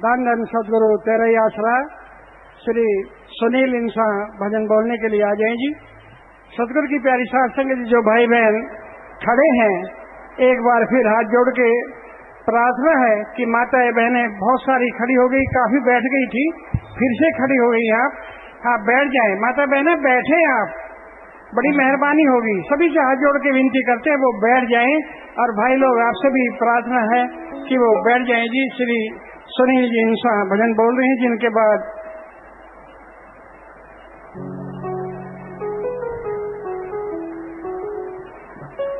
धन धन सदगुरु तेरा ही आसरा श्री सुनील इंसान भजन बोलने के लिए आ जाए जी। सदगुरु की प्यारी साथ संगत जो भाई बहन खड़े हैं, एक बार फिर हाथ जोड़ के प्रार्थना है कि माताएं बहनें बहुत सारी खड़ी हो गई, काफी बैठ गई थी, फिर से खड़ी हो गई। आप बैठ जाएं, माता बहनें बैठे, आप बड़ी मेहरबानी होगी। सभी से हाथ जोड़ के विनती करते हैं वो बैठ जाएं, और भाई लोग आपसे भी प्रार्थना है कि वो बैठ जाएं जी। श्री सुनील जी इंसान भजन बोल रहे हैं, जिनके बाद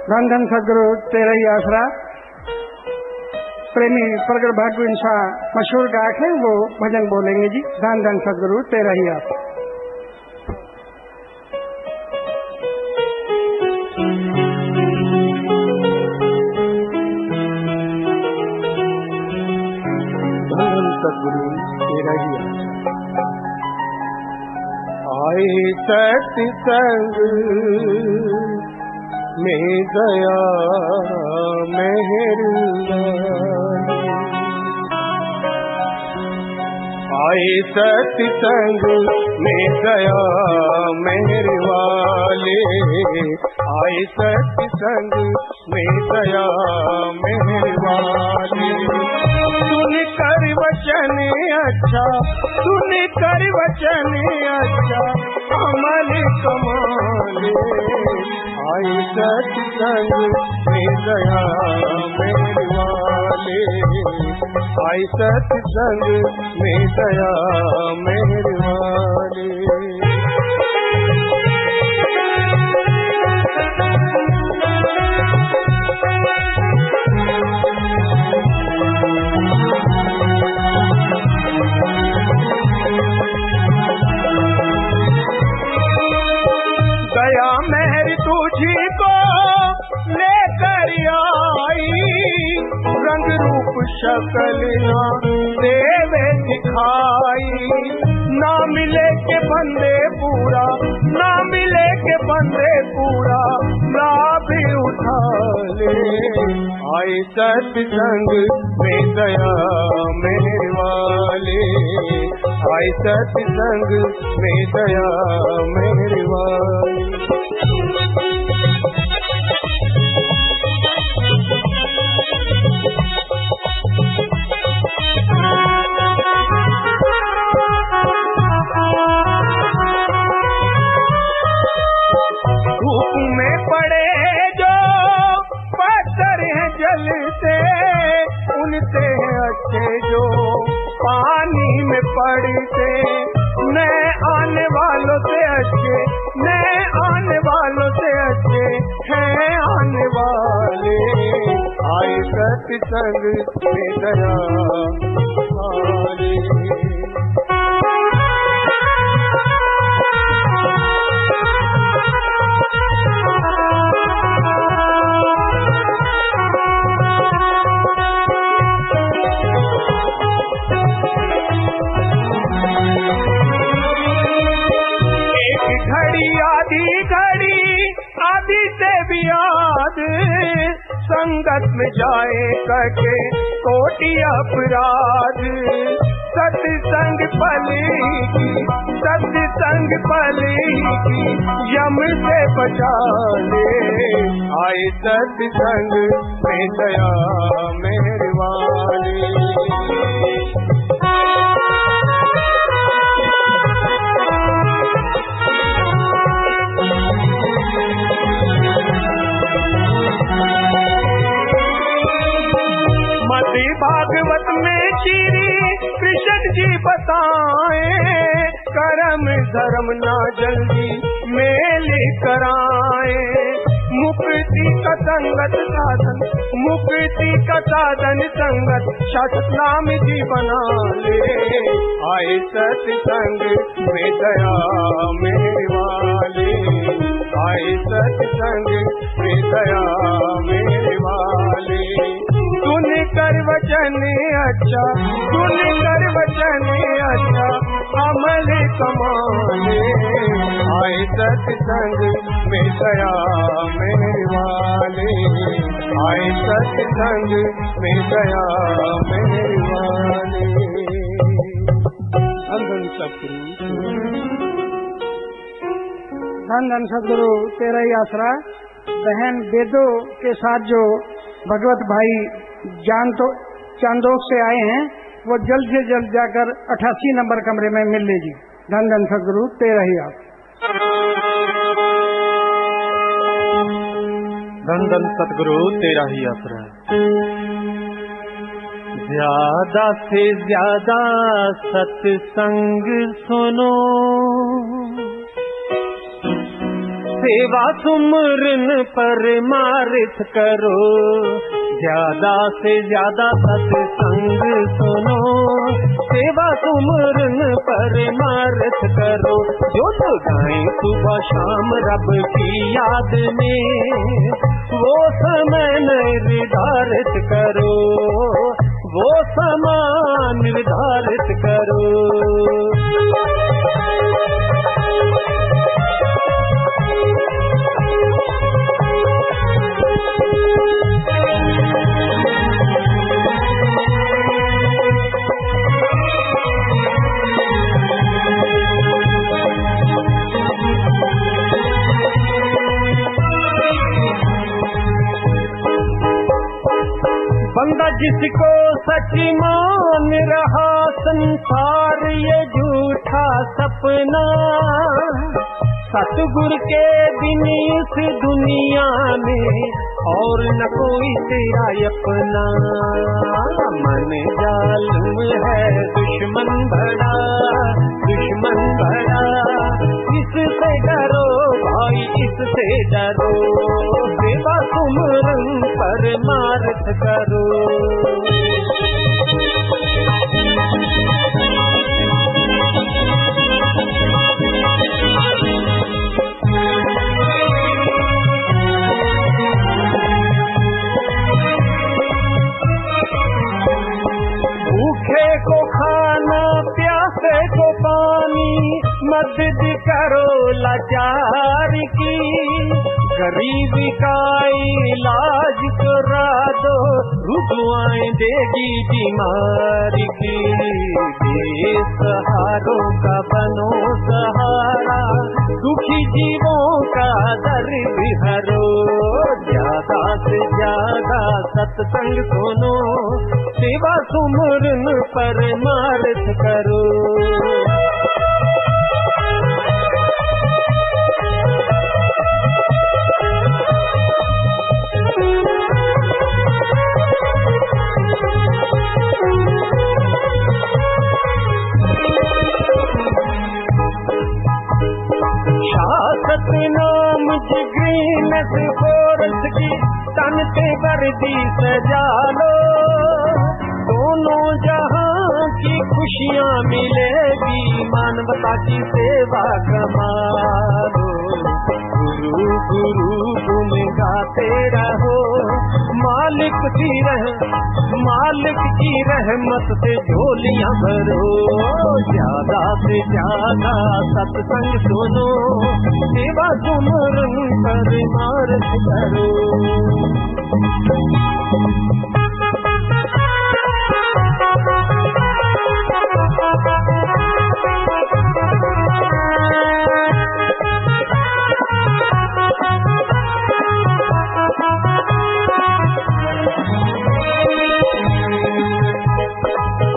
धन धन सदगुरु तेरा ही आसरा प्रेमी प्रगट भाग्य इंसान मशहूर गायक है, वो भजन बोलेंगे जी। धन धन सदगुरु तेरा ही आसरा। सदगुरु तेरा ही आए सत्संग में दया मेहर आए सत्संग में दया मेहर वाले, आए सत्संग में दया मेहर वाले। सुन कर वचन अच्छा, सुन कर वचन अच्छा, अमल कमाले। आए सत्संग में दया मेरे वाले, आए सत्संग में दया मेरे वाले। दया मेहर तुझी को लेकर आई, रंग रूप शक्ल ना देवे दिखाई। ना मिले के बंदे पूरा, ना मिले के बंदे पूरा, लाभ उठा ले। आए सत्संग में दया मेरे वाले, आए सत्संग में दया मेरे वाले। धूप में पड़े जो पत्थर हैं जल से, उनसे हैं अच्छे जो पानी में पड़ते। नए आने वालों से अच्छे, नए आने वालों से अच्छे हैं आने वाले। आए सत्संग में दया वाले। आदि से भी याद संगत में जाए करके कोटि अपराध। सत्संग फली की, सत्संग फली की, यम से बचा ले। आए सत्संग में दया मेरे वाले। भागवत में श्री कृष्ण जी बताए, कर्म धर्म ना जल्दी मेल कराए। मुक्ति का संगत साधन, मुक्ति का साधन संगत, शाश्वत नाम जी बना ले। आए सत्संग में दया मेरे वाले, आए सत्संग में दया मेरे वाले। सुन कर वचन अच्छा, सुन कर वचन अच्छा, अमल कमाले। आए सत्संग में दया मेरे वाले, आए सत्संग में दया मेरे वाले। धन सतगुरु, धन धन सतगुरु तेरा ही आसरा। बहन बेदो के साथ जो भगवत भाई चांदोक से आए हैं वो जल्द से जल्द जाकर 88 नंबर कमरे में मिल लीजिए। धन धन सतगुरु तेरा ही आप। धन धन सतगुरु तेरा ही आसरा। ज्यादा से ज्यादा सत्संग सुनो, सेवा सुमरन परमार्थ करो। ज्यादा से ज्यादा सत्संग सुनो, सेवा सुमरन परमार्थ करो। जो तो गाएं सुबह शाम रब की याद में, वो समय निर्धारित करो, वो समय निर्धारित करो। बंदा जिसको सच मान रहा संसार ये झूठा सपना, सतगुरु के बिन इस दुनिया में और न कोई तेरा अपना। मन जालिम है दुश्मन भरा, दुश्मन भरा, इससे डरो भाई इससे डरो। सेवा सुमरन परमार्थ करो। भूखे को खाना, प्यासे को पानी, मदद करो लाचार की। गरीब का इलाज करा दो, रुकवाएं देगी बीमारी की। बेसहारों का बनो सहारा, दुखी जीवों का दर्द हरो। ज्यादा से ज्यादा सत्संग सुनो, सेवा सुमरन परमार्थ करो। शासक नाम जिग्रीनस फोरस की, तन पे वर्दी सजा लो। दोनों जहां की खुशियां मिलेगी, मानवता की सेवा कमा लो। गुरु गुरु तुम गाते रहो, मालिक की रहमत से झोलियां भरो। ज्यादा से ज्यादा सत्संग सुनो, सेवा सुमरन परमार्थ करो।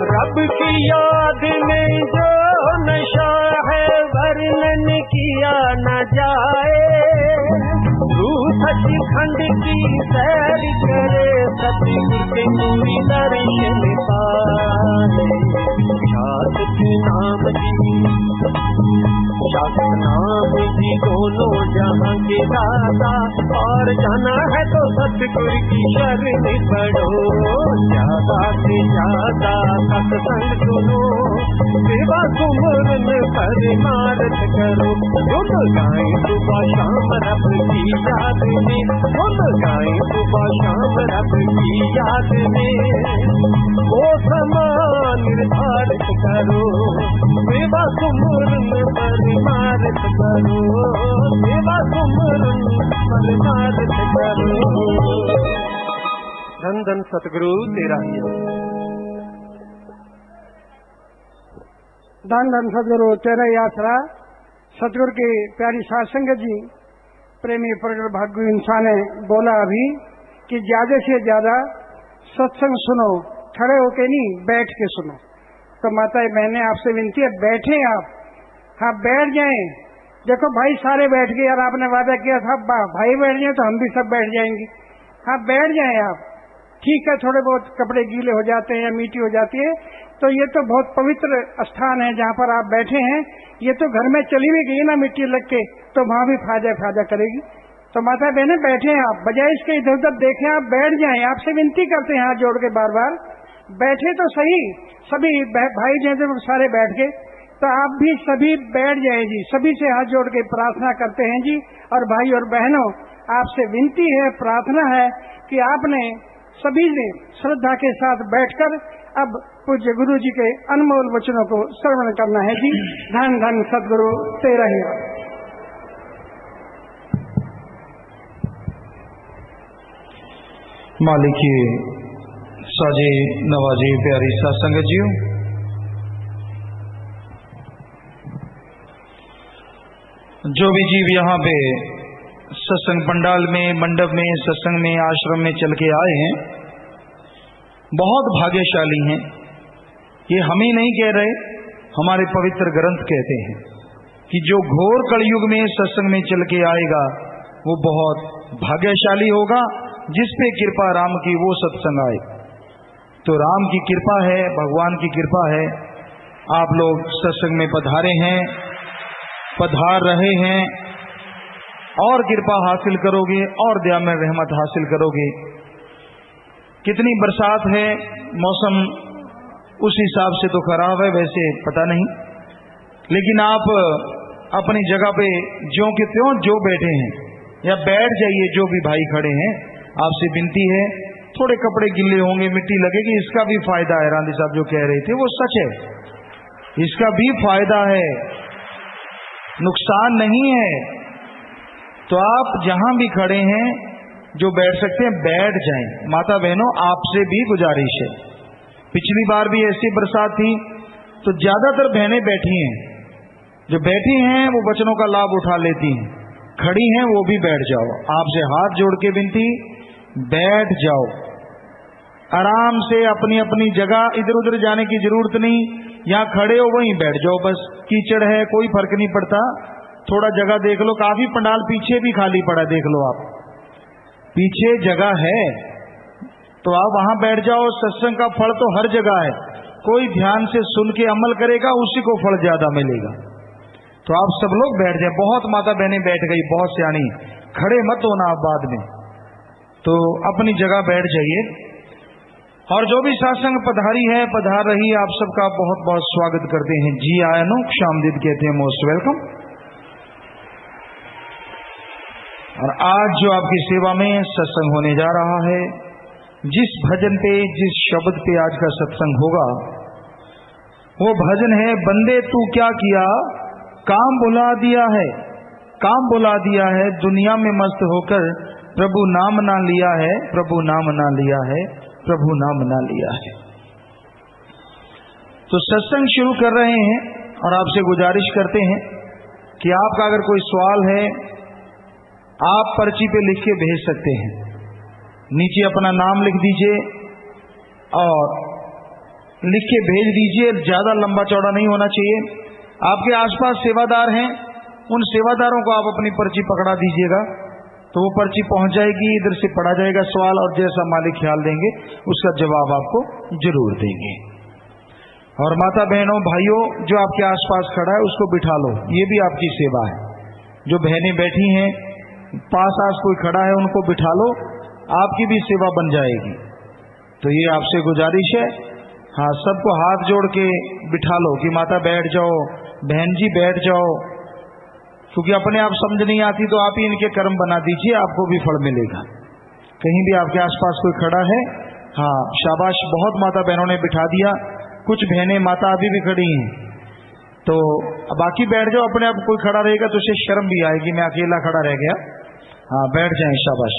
रब की याद में जो नशा है वर्णन किया न जाए। सचखंड की सैर करे, सतगुरु के पूरी दर्शन पाए। शासक नाम जी दोनों जहां के दाता, और जाना है तो सतगुरु की शरण पढ़ो। ज्यादा से ज्यादा सत्संग सुनो, सेवा सुमरन परमार्थ करो। गुण गाएं सुबह शाम रब की याद में, गुण गाएं सुबह शाम रब की याद में। वो समान निर्धारित करो, सेवा सुमरन परमार्थ करो। सेवा सुमरन परमार्थ करो। धन धन सतगुरु तेरा ही। धन धन सदगुरु तेरा ही आसरा। सतगुरु की प्यारी साध संगत जी, प्रेमी प्रगट भाग्य इंसान ने बोला अभी कि ज्यादा से ज्यादा सत्संग सुनो, खड़े होके नहीं बैठ के सुनो। तो माताएं बहनें आपसे विनती है, बैठे आप, हाँ बैठ जाएं। देखो भाई सारे बैठ गए यार, आपने वादा किया था भाई बैठ जाए तो हम भी सब बैठ जाएंगे। हाँ बैठ जाएं आप, ठीक है थोड़े बहुत कपड़े गीले हो जाते हैं या मिट्टी हो जाती है, तो ये तो बहुत पवित्र स्थान है जहाँ पर आप बैठे हैं। ये तो घर में चली भी गई ना मिट्टी लग के, तो वहां भी फायदा करेगी। तो माता बहने बैठे हैं आप, बजाय इसके इधर उधर देखें आप बैठ जाएं। आपसे विनती करते हैं हाथ जोड़ के बार बार, बैठे तो सही। सभी भाई जैसे सारे बैठ गए, तो आप भी सभी बैठ जाए जी। सभी से हाथ जोड़ के प्रार्थना करते हैं जी। और भाई और बहनों, आपसे विनती है, प्रार्थना है कि आपने सभी ने श्रद्धा के साथ बैठकर अब पूज्य गुरु जी के अनमोल वचनों को श्रवण करना है जी। धन धन सद्गुरु तेरा ही। मालिक की साजे नवाजे प्यारी सत्संग जीव, जो भी जीव यहाँ पे सत्संग पंडाल में, मंडप में, सत्संग में, आश्रम में चल के आए हैं, बहुत भाग्यशाली हैं। ये हम ही नहीं कह रहे, हमारे पवित्र ग्रंथ कहते हैं कि जो घोर कलयुग में सत्संग में चल के आएगा वो बहुत भाग्यशाली होगा, जिस पे कृपा राम की वो सत्संग आए। तो राम की कृपा है, भगवान की कृपा है, आप लोग सत्संग में पधारे हैं, पधार रहे हैं, और कृपा हासिल करोगे और दया में रहमत हासिल करोगे। कितनी बरसात है, मौसम उस हिसाब से तो खराब है, वैसे पता नहीं, लेकिन आप अपनी जगह पे ज्यों के त्यों जो बैठे हैं या बैठ जाइए। जो भी भाई खड़े हैं, आपसे विनती है, थोड़े कपड़े गिल्ले होंगे, मिट्टी लगेगी, इसका भी फायदा है। रांधी साहब जो कह रहे थे वो सच है, इसका भी फायदा है, नुकसान नहीं है। तो आप जहां भी खड़े हैं, जो बैठ सकते हैं बैठ जाएं। माता बहनों, आपसे भी गुजारिश है, पिछली बार भी ऐसी बरसात थी तो ज्यादातर बहनें बैठी हैं, जो बैठी हैं वो वचनों का लाभ उठा लेती हैं, खड़ी हैं वो भी बैठ जाओ। आपसे हाथ जोड़ के विनती, बैठ जाओ आराम से, अपनी अपनी जगह, इधर उधर जाने की जरूरत नहीं। यहाँ खड़े हो वहीं बैठ जाओ बस। कीचड़ है कोई फर्क नहीं पड़ता, थोड़ा जगह देख लो, काफी पंडाल पीछे भी खाली पड़ा, देख लो आप, पीछे जगह है तो आप वहां बैठ जाओ। सत्संग का फल तो हर जगह है, कोई ध्यान से सुन के अमल करेगा उसी को फल ज्यादा मिलेगा। तो आप सब लोग बैठ जाए। बहुत माता बहनें बैठ गई, बहुत सियाणी, खड़े मत होना आप बाद में, तो अपनी जगह बैठ जाइए। और जो भी सत्संग पधारी है, पधार रही, आप सबका बहुत बहुत स्वागत करते हैं। जी आयनो शामदीद कहते हैं, मोस्ट वेलकम। और आज जो आपकी सेवा में सत्संग होने जा रहा है, जिस भजन पे, जिस शब्द पे आज का सत्संग होगा, वो भजन है, बंदे तू क्या किया, काम बुला दिया है, काम बुला दिया है, दुनिया में मस्त होकर प्रभु नाम ना लिया है, प्रभु नाम ना लिया है, प्रभु नाम ना लिया है। तो सत्संग शुरू कर रहे हैं और आपसे गुजारिश करते हैं कि आपका अगर कोई सवाल है, आप पर्ची पे लिख के भेज सकते हैं। नीचे अपना नाम लिख दीजिए और लिख के भेज दीजिए, ज्यादा लंबा चौड़ा नहीं होना चाहिए। आपके आसपास सेवादार हैं, उन सेवादारों को आप अपनी पर्ची पकड़ा दीजिएगा, तो वो पर्ची पहुंच जाएगी, इधर से पढ़ा जाएगा सवाल, और जैसा मालिक ख्याल देंगे उसका जवाब आपको जरूर देंगे। और माता बहनों भाइयों, जो आपके आसपास खड़ा है उसको बिठा लो, ये भी आपकी सेवा है। जो बहनें बैठी हैं, पास आस कोई खड़ा है, उनको बिठा लो, आपकी भी सेवा बन जाएगी। तो ये आपसे गुजारिश है। हाँ, सबको हाथ जोड़ के बिठा लो कि माता बैठ जाओ, बहन जी बैठ जाओ, क्योंकि अपने आप समझ नहीं आती तो आप ही इनके कर्म बना दीजिए, आपको भी फल मिलेगा। कहीं भी आपके आसपास कोई खड़ा है, हाँ शाबाश, बहुत माता बहनों ने बिठा दिया, कुछ बहनें माता अभी भी खड़ी हैं, तो बाकी बैठ जाओ। अपने आप कोई खड़ा रहेगा तो उसे शर्म भी आएगी, मैं अकेला खड़ा रह गया। हाँ बैठ जाएं, शाबाश।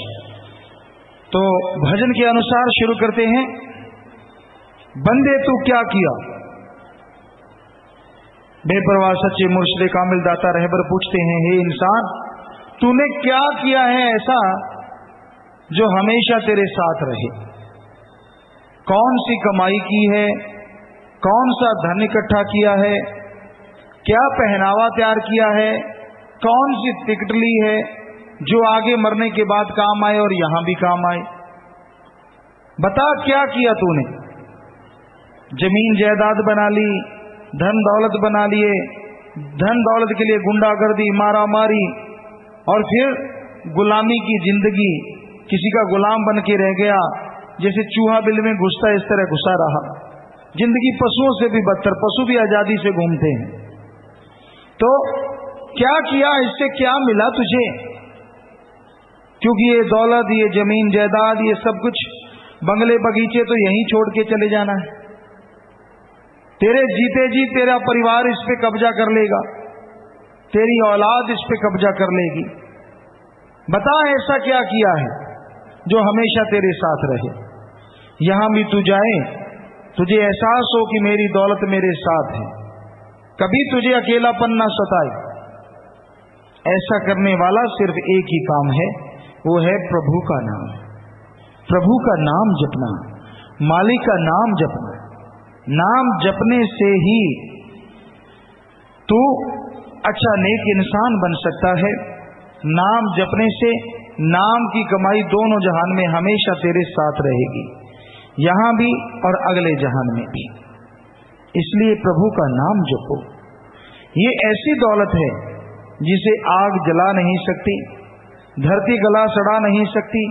तो भजन के अनुसार शुरू करते हैं। बंदे तू क्या किया, बेपरवाह सच्चे मुर्शिद कामिल दाता रहबर पूछते हैं, हे इंसान, तूने क्या किया है ऐसा जो हमेशा तेरे साथ रहे? कौन सी कमाई की है, कौन सा धन इकट्ठा किया है, क्या पहनावा तैयार किया है, कौन सी टिकट ली है जो आगे मरने के बाद काम आए और यहां भी काम आए? बता क्या किया तूने? जमीन जायदाद बना ली, धन दौलत बना लिए, धन दौलत के लिए गुंडागर्दी, मारा मारी, और फिर गुलामी की जिंदगी, किसी का गुलाम बन के रह गया, जैसे चूहा बिल में घुसता इस तरह घुसा रहा। जिंदगी पशुओं से भी बदतर, पशु भी आजादी से घूमते हैं। तो क्या किया, इससे क्या मिला तुझे? क्योंकि ये दौलत, ये जमीन जायदाद, ये सब कुछ, बंगले बगीचे तो यहीं छोड़ के चले जाना है। तेरे जीते जी तेरा परिवार इस पे कब्जा कर लेगा, तेरी औलाद इस पे कब्जा कर लेगी। बता ऐसा क्या किया है जो हमेशा तेरे साथ रहे? यहां भी तू जाए, तुझे एहसास हो कि मेरी दौलत मेरे साथ है, कभी तुझे अकेलापन ना सताए। ऐसा करने वाला सिर्फ एक ही काम है, वो है प्रभु का नाम। प्रभु का नाम जपना, मालिक का नाम जपना। नाम जपने से ही तू अच्छा नेक इंसान बन सकता है। नाम जपने से नाम की कमाई दोनों जहान में हमेशा तेरे साथ रहेगी, यहां भी और अगले जहान में भी। इसलिए प्रभु का नाम जपो। ये ऐसी दौलत है जिसे आग जला नहीं सकती, धरती गला सड़ा नहीं सकती,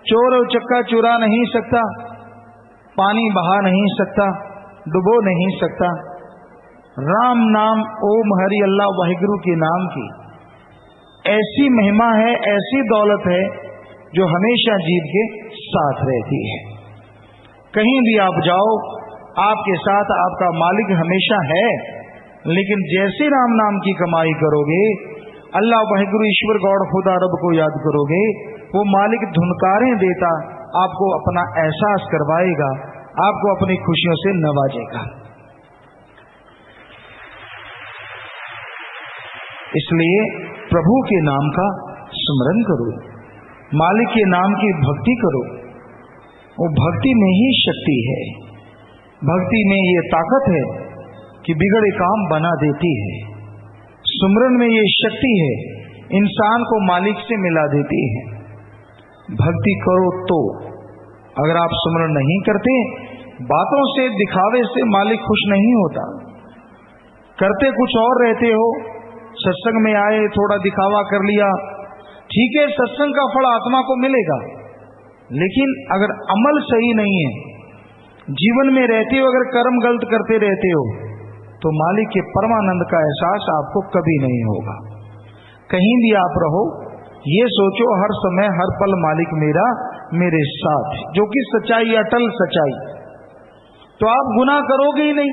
चोर और चक्का चुरा नहीं सकता, पानी बहा नहीं सकता, डुबो नहीं सकता। राम नाम, ओम हरि अल्लाह वाहिगुरु के नाम की ऐसी महिमा है, ऐसी दौलत है जो हमेशा जीव के साथ रहती है। कहीं भी आप जाओ, आपके साथ आपका मालिक हमेशा है। लेकिन जैसे राम नाम की कमाई करोगे, अल्लाह वाहिगुरु ईश्वर गॉड खुदा रब को याद करोगे, वो मालिक धुनकारें देता आपको अपना एहसास करवाएगा, आपको अपनी खुशियों से नवाजेगा। इसलिए प्रभु के नाम का स्मरण करो, मालिक के नाम की भक्ति करो। वो भक्ति में ही शक्ति है, भक्ति में ये ताकत है कि बिगड़े काम बना देती है। सुमरन में ये शक्ति है, इंसान को मालिक से मिला देती है। भक्ति करो तो, अगर आप सुमरन नहीं करते, बातों से दिखावे से मालिक खुश नहीं होता। करते कुछ और रहते हो, सत्संग में आए, थोड़ा दिखावा कर लिया, ठीक है, सत्संग का फल आत्मा को मिलेगा। लेकिन अगर अमल सही नहीं है, जीवन में रहते हो अगर कर्म गलत करते रहते हो, तो मालिक के परमानंद का एहसास आपको कभी नहीं होगा। कहीं भी आप रहो, ये सोचो हर समय हर पल मालिक मेरा मेरे साथ, जो कि सच्चाई, अटल सच्चाई। तो आप गुनाह करोगे ही नहीं,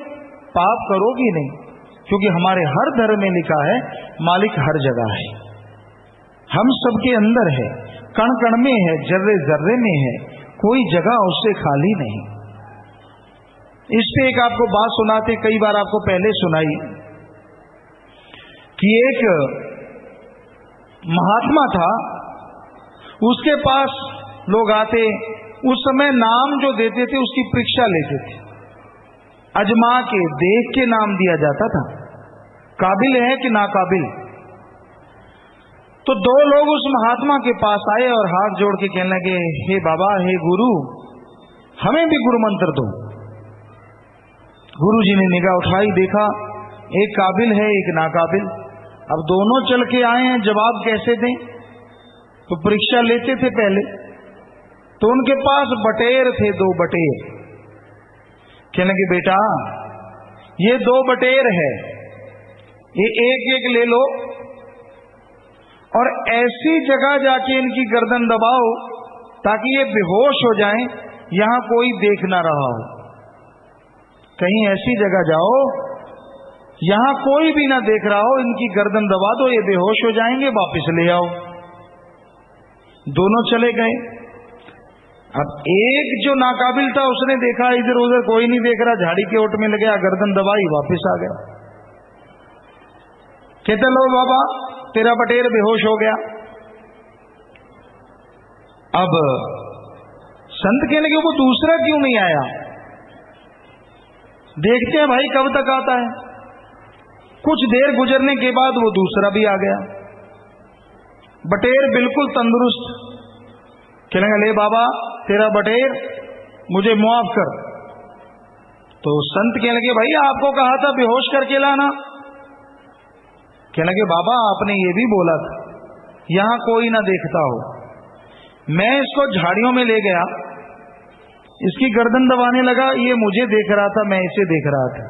पाप करोगे ही नहीं, क्योंकि हमारे हर धर्म में लिखा है मालिक हर जगह है, हम सबके अंदर है, कण कण में है, जर्रे जर्रे में है, कोई जगह उससे खाली नहीं। इस पे एक आपको बात सुनाते, कई बार आपको पहले सुनाई, कि एक महात्मा था, उसके पास लोग आते, उस समय नाम जो देते थे उसकी परीक्षा लेते थे, अजमा के देख के नाम दिया जाता था, काबिल है कि नाकाबिल। तो दो लोग उस महात्मा के पास आए और हाथ जोड़ के कहने लगे, हे बाबा, हे गुरु, हमें भी गुरु मंत्र दो। गुरु जी ने निगाह उठाई, देखा एक काबिल है एक नाकाबिल, अब दोनों चल के आए हैं, जवाब कैसे दें? तो परीक्षा लेते थे पहले, तो उनके पास बटेर थे, 2 बटेर। कहने लगे, बेटा ये 2 बटेर है, ये एक एक ले लो और ऐसी जगह जाके इनकी गर्दन दबाओ ताकि ये बेहोश हो जाएं, यहां कोई देख ना रहा हो। कहीं ऐसी जगह जाओ यहां कोई भी ना देख रहा हो, इनकी गर्दन दबा दो, ये बेहोश हो जाएंगे, वापस ले आओ। दोनों चले गए। अब एक जो नाकाबिल था उसने देखा इधर उधर कोई नहीं देख रहा, झाड़ी के ओट में लग गया, गर्दन दबाई, वापस आ गया। कहते लो बाबा तेरा बटेर बेहोश हो गया। अब संत कहने लगे वो दूसरा क्यों नहीं आया? देखते हैं भाई कब तक आता है। कुछ देर गुजरने के बाद वो दूसरा भी आ गया, बटेर बिल्कुल तंदुरुस्त। कहने लगे ले बाबा तेरा बटेर मुझे मुआफ कर। तो संत कहने लगे भाई आपको कहा था बेहोश करके लाना। कहने लगे बाबा आपने ये भी बोला था यहां कोई ना देखता हो। मैं इसको झाड़ियों में ले गया, इसकी गर्दन दबाने लगा, ये मुझे देख रहा था, मैं इसे देख रहा था।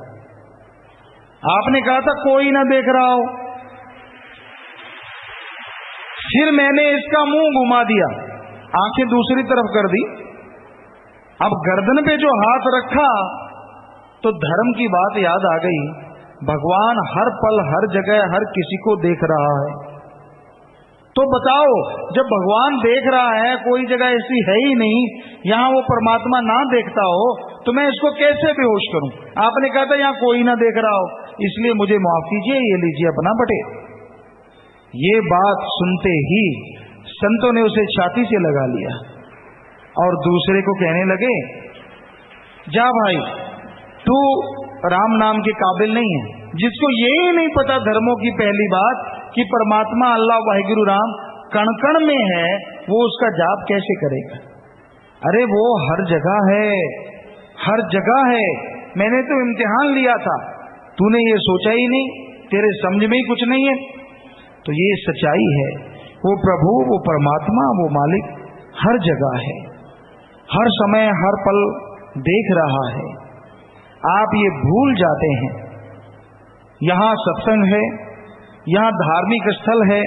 आपने कहा था कोई ना देख रहा हो। फिर मैंने इसका मुंह घुमा दिया, आंखें दूसरी तरफ कर दी। अब गर्दन पे जो हाथ रखा तो धर्म की बात याद आ गई। भगवान हर पल हर जगह हर किसी को देख रहा है। तो बताओ जब भगवान देख रहा है, कोई जगह ऐसी है ही नहीं यहां वो परमात्मा ना देखता हो, तो मैं इसको कैसे बेहोश करूं? आपने कहा था यहां कोई ना देख रहा हो, इसलिए मुझे माफ कीजिए, ये लीजिए अपना बटेर। ये बात सुनते ही संतों ने उसे छाती से लगा लिया और दूसरे को कहने लगे जा भाई तू राम नाम के काबिल नहीं है। जिसको यही नहीं पता धर्मों की पहली बात कि परमात्मा अल्लाह वाहिगुरु राम कण कण में है, वो उसका जाप कैसे करेगा? अरे वो हर जगह है, हर जगह है। मैंने तो इम्तिहान लिया था, तूने ये सोचा ही नहीं, तेरे समझ में ही कुछ नहीं है। तो ये सच्चाई है, वो प्रभु वो परमात्मा वो मालिक हर जगह है, हर समय हर पल देख रहा है। आप ये भूल जाते हैं। यहां सत्संग है, यहां धार्मिक स्थल है,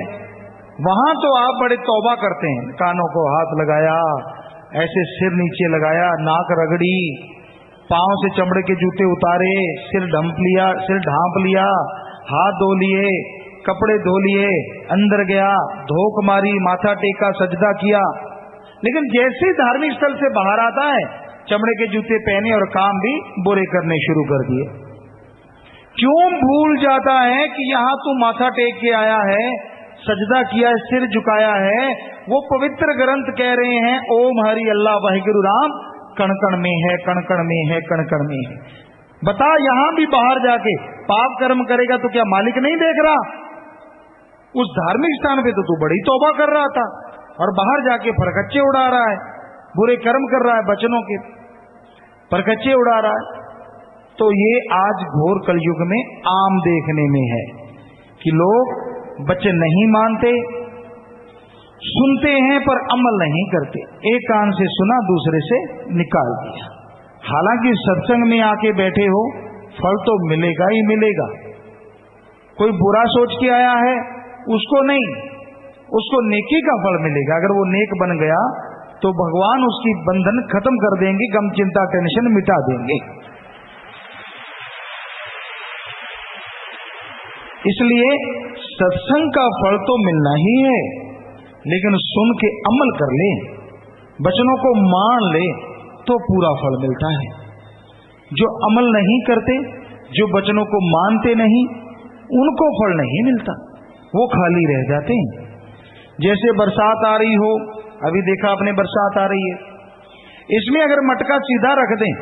वहां तो आप बड़े तौबा करते हैं, कानों को हाथ लगाया, ऐसे सिर नीचे लगाया, नाक रगड़ी, पांव से चमड़े के जूते उतारे, सिर ढांप लिया, हाथ धो लिए, कपड़े धो लिए, अंदर गया, धोक मारी, माथा टेका, सजदा किया। लेकिन जैसे ही धार्मिक स्थल से बाहर आता है चमड़े के जूते पहने और काम भी बुरे करने शुरू कर दिए। क्यों भूल जाता है कि यहां तू माथा टेक के आया है, सजदा किया है, सिर झुकाया है। वो पवित्र ग्रंथ कह रहे हैं ओम हरि अल्लाह वाहिगुरु राम कण कण में है, कण कण में है, कण कण में है। बता यहां भी बाहर जाके पाप कर्म करेगा तो क्या मालिक नहीं देख रहा? उस धार्मिक स्थान पे तो तू बड़ी तौबा कर रहा था और बाहर जाके फरकच्चे उड़ा रहा है, बुरे कर्म कर रहा है, बचनों के फरकच्चे उड़ा रहा है। तो ये आज घोर कलयुग में आम देखने में है कि लोग बच्चे नहीं मानते, सुनते हैं पर अमल नहीं करते। एक कान से सुना दूसरे से निकाल दिया। हालांकि सत्संग में आके बैठे हो फल तो मिलेगा ही मिलेगा। कोई बुरा सोच के आया है उसको नहीं, उसको नेकी का फल मिलेगा। अगर वो नेक बन गया तो भगवान उसकी बंधन खत्म कर देंगे, गम चिंता टेंशन मिटा देंगे। इसलिए सत्संग का फल तो मिलना ही है, लेकिन सुन के अमल कर ले, वचनों को मान ले तो पूरा फल मिलता है। जो अमल नहीं करते, जो वचनों को मानते नहीं, उनको फल नहीं मिलता, वो खाली रह जाते हैं। जैसे बरसात आ रही हो, अभी देखा आपने बरसात आ रही है, इसमें अगर मटका सीधा रख दें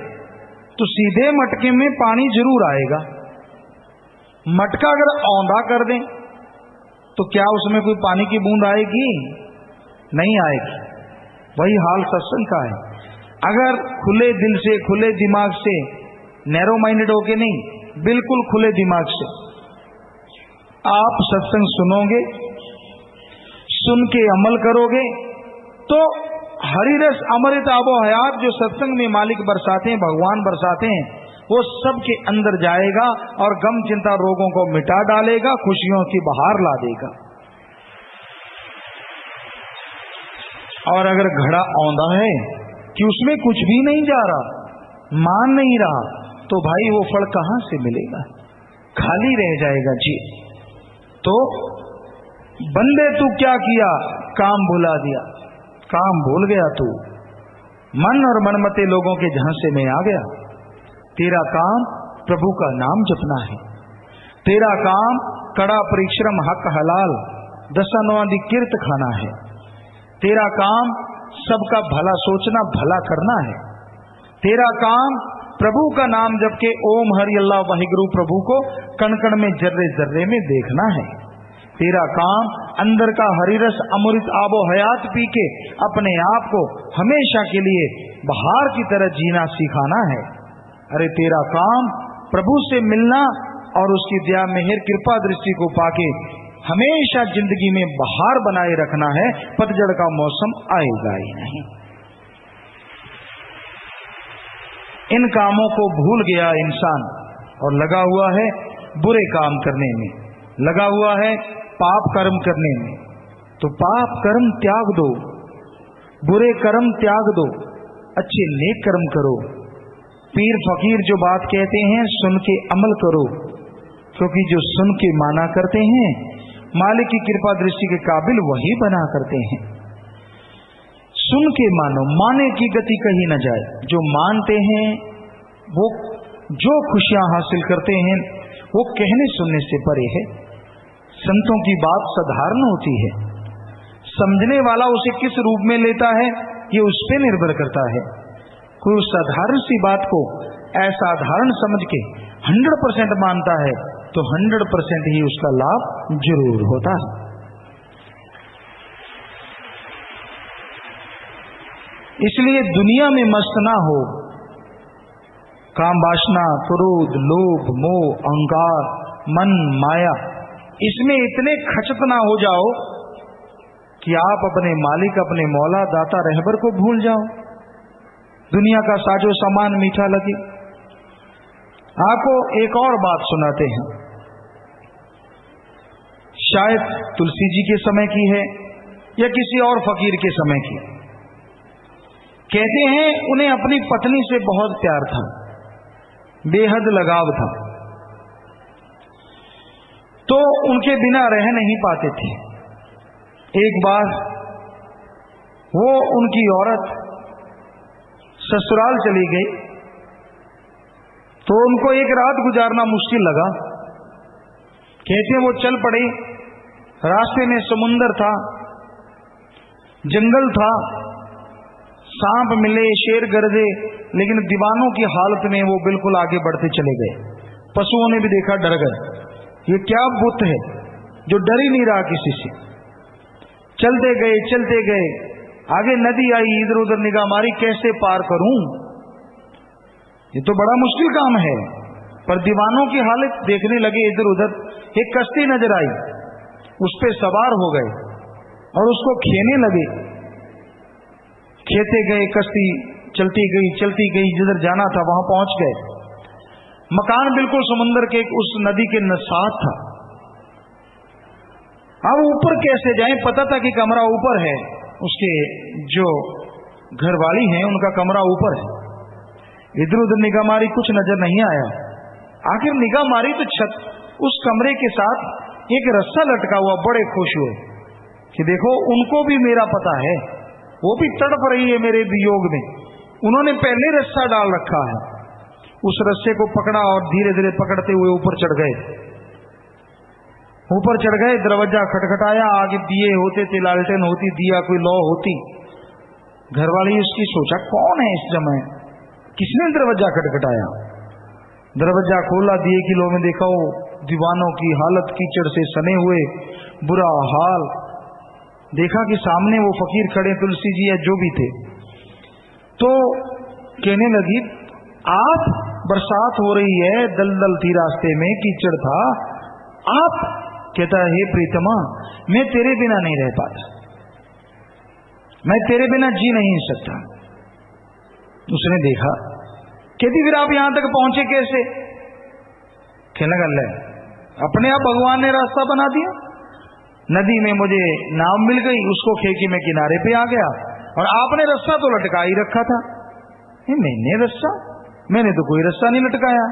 तो सीधे मटके में पानी जरूर आएगा। मटका अगर औंधा कर दें तो क्या उसमें कोई पानी की बूंद आएगी? नहीं आएगी। वही हाल सत्संग का है। अगर खुले दिल से, खुले दिमाग से, नैरो माइंडेड होके नहीं, बिल्कुल खुले दिमाग से आप सत्संग सुनोगे, सुन के अमल करोगे, तो हरिरस अमृत आबो हयात जो सत्संग में मालिक बरसाते हैं, भगवान बरसाते हैं, वो सबके अंदर जाएगा और गम चिंता रोगों को मिटा डालेगा, खुशियों की बहार ला देगा। और अगर घड़ा औंधा है कि उसमें कुछ भी नहीं जा रहा, मान नहीं रहा, तो भाई वो फल कहां से मिलेगा? खाली रह जाएगा जी। तो बंदे तू क्या किया? काम भुला दिया। काम भूल गया तू, मन और मनमते लोगों के झांसे में आ गया। तेरा काम प्रभु का नाम जपना है, तेरा काम कड़ा परिश्रम हक हलाल, दसानवादी किर्त खाना है। तेरा काम सबका भला सोचना, भला करना है। तेरा काम प्रभु का नाम जप के ओम हरि अल्लाह वाहिगुरु प्रभु को कण कण में जर्रे जर्रे में देखना है। तेरा काम अंदर का हरिरस अमृत आबो हयात पी के अपने आप को हमेशा के लिए बहार की तरह जीना सिखाना है। अरे तेरा काम प्रभु से मिलना और उसकी दया मेहर कृपा दृष्टि को पाके हमेशा जिंदगी में बहार बनाए रखना है। पतझड़ का मौसम आएगा ही नहीं। इन कामों को भूल गया इंसान और लगा हुआ है बुरे काम करने में, लगा हुआ है पाप कर्म करने में। तो पाप कर्म त्याग दो, बुरे कर्म त्याग दो, अच्छे नेक कर्म करो। पीर फकीर जो बात कहते हैं सुन के अमल करो, क्योंकि जो सुन के माना करते हैं मालिक की कृपा दृष्टि के काबिल वही बना करते हैं। सुन के मानो, माने की गति कहीं न जाए। जो मानते हैं वो जो खुशियां हासिल करते हैं वो कहने सुनने से परे है। संतों की बात साधारण होती है, समझने वाला उसे किस रूप में लेता है ये उस पर निर्भर करता है। कोई साधारण सी बात को असाधारण समझ के 100% मानता है तो 100% ही उसका लाभ जरूर होता है। इसलिए दुनिया में मस्त ना हो। काम वासना, क्रोध, लोभ, मोह, अहंकार, मन, माया, इसमें इतने खचत ना हो जाओ कि आप अपने मालिक, अपने मौला, दाता, रहबर को भूल जाओ। दुनिया का साजो सामान मीठा लगे। आपको एक और बात सुनाते हैं, शायद तुलसी जी के समय की है या किसी और फकीर के समय की। कहते हैं उन्हें अपनी पत्नी से बहुत प्यार था, बेहद लगाव था, तो उनके बिना रह नहीं पाते थे। एक बार वो उनकी औरत ससुराल चली गई तो उनको एक रात गुजारना मुश्किल लगा। कहते हैं वो चल पड़े। रास्ते में समुंदर था, जंगल था, सांप मिले, शेर गरजे, लेकिन दीवानों की हालत में वो बिल्कुल आगे बढ़ते चले गए। पशुओं ने भी देखा, डर गए। ये क्या बुत है जो डर ही नहीं रहा किसी से। चलते गए, आगे नदी आई, इधर उधर निगाह मारी, कैसे पार करूं, ये तो बड़ा मुश्किल काम है। पर दीवानों की हालत देखने लगे इधर उधर। एक कश्ती नजर आई, उस पे सवार हो गए और उसको खेने लगे। खेते गए, कश्ती चलती गई, जिधर जाना था वहां पहुंच गए। मकान बिल्कुल समुद्र के उस नदी के साथ था। अब ऊपर कैसे जाएं, पता था कि कमरा ऊपर है, उसके जो घरवाली हैं उनका कमरा ऊपर है। इधर उधर निगाह मारी, कुछ नजर नहीं आया। आखिर निगाह मारी तो छत, उस कमरे के साथ एक रस्सा लटका हुआ। बड़े खुश हुए कि देखो उनको भी मेरा पता है, वो भी तड़प रही है मेरे वियोग में। उन्होंने पहले रस्सा डाल रखा है। उस रस्से को पकड़ा और धीरे धीरे पकड़ते हुए ऊपर चढ़ गए। दरवाजा खटखटाया। आगे दिए होते थे, लालटेन होती, दिया कोई लौ होती। घरवाली उसकी सोचा कौन है इस समय, किसने दरवाजा खटखटाया। दरवाजा खोला, दिए की लौ में देखा वो दीवानों की हालत कीचड़ से सने हुए, बुरा हाल। देखा कि सामने वो फकीर खड़े, तुलसी जी या जो भी थे। तो कहने लगी, आप, बरसात हो रही है, दलदल थी रास्ते में, कीचड़ था, आप। कहता है, हे प्रीतमा, मैं तेरे बिना नहीं रह पाता, मैं तेरे बिना जी नहीं सकता। उसने देखा। कहती फिर आप यहां तक पहुंचे कैसे। कहने लगा, ले अपने आप भगवान ने रास्ता बना दिया। नदी में मुझे नाव मिल गई, उसको खेके मैं किनारे पे आ गया, और आपने रस्सा तो लटका ही रखा था। मैंने रस्सा, मैंने तो कोई रस्सा नहीं लटकाया।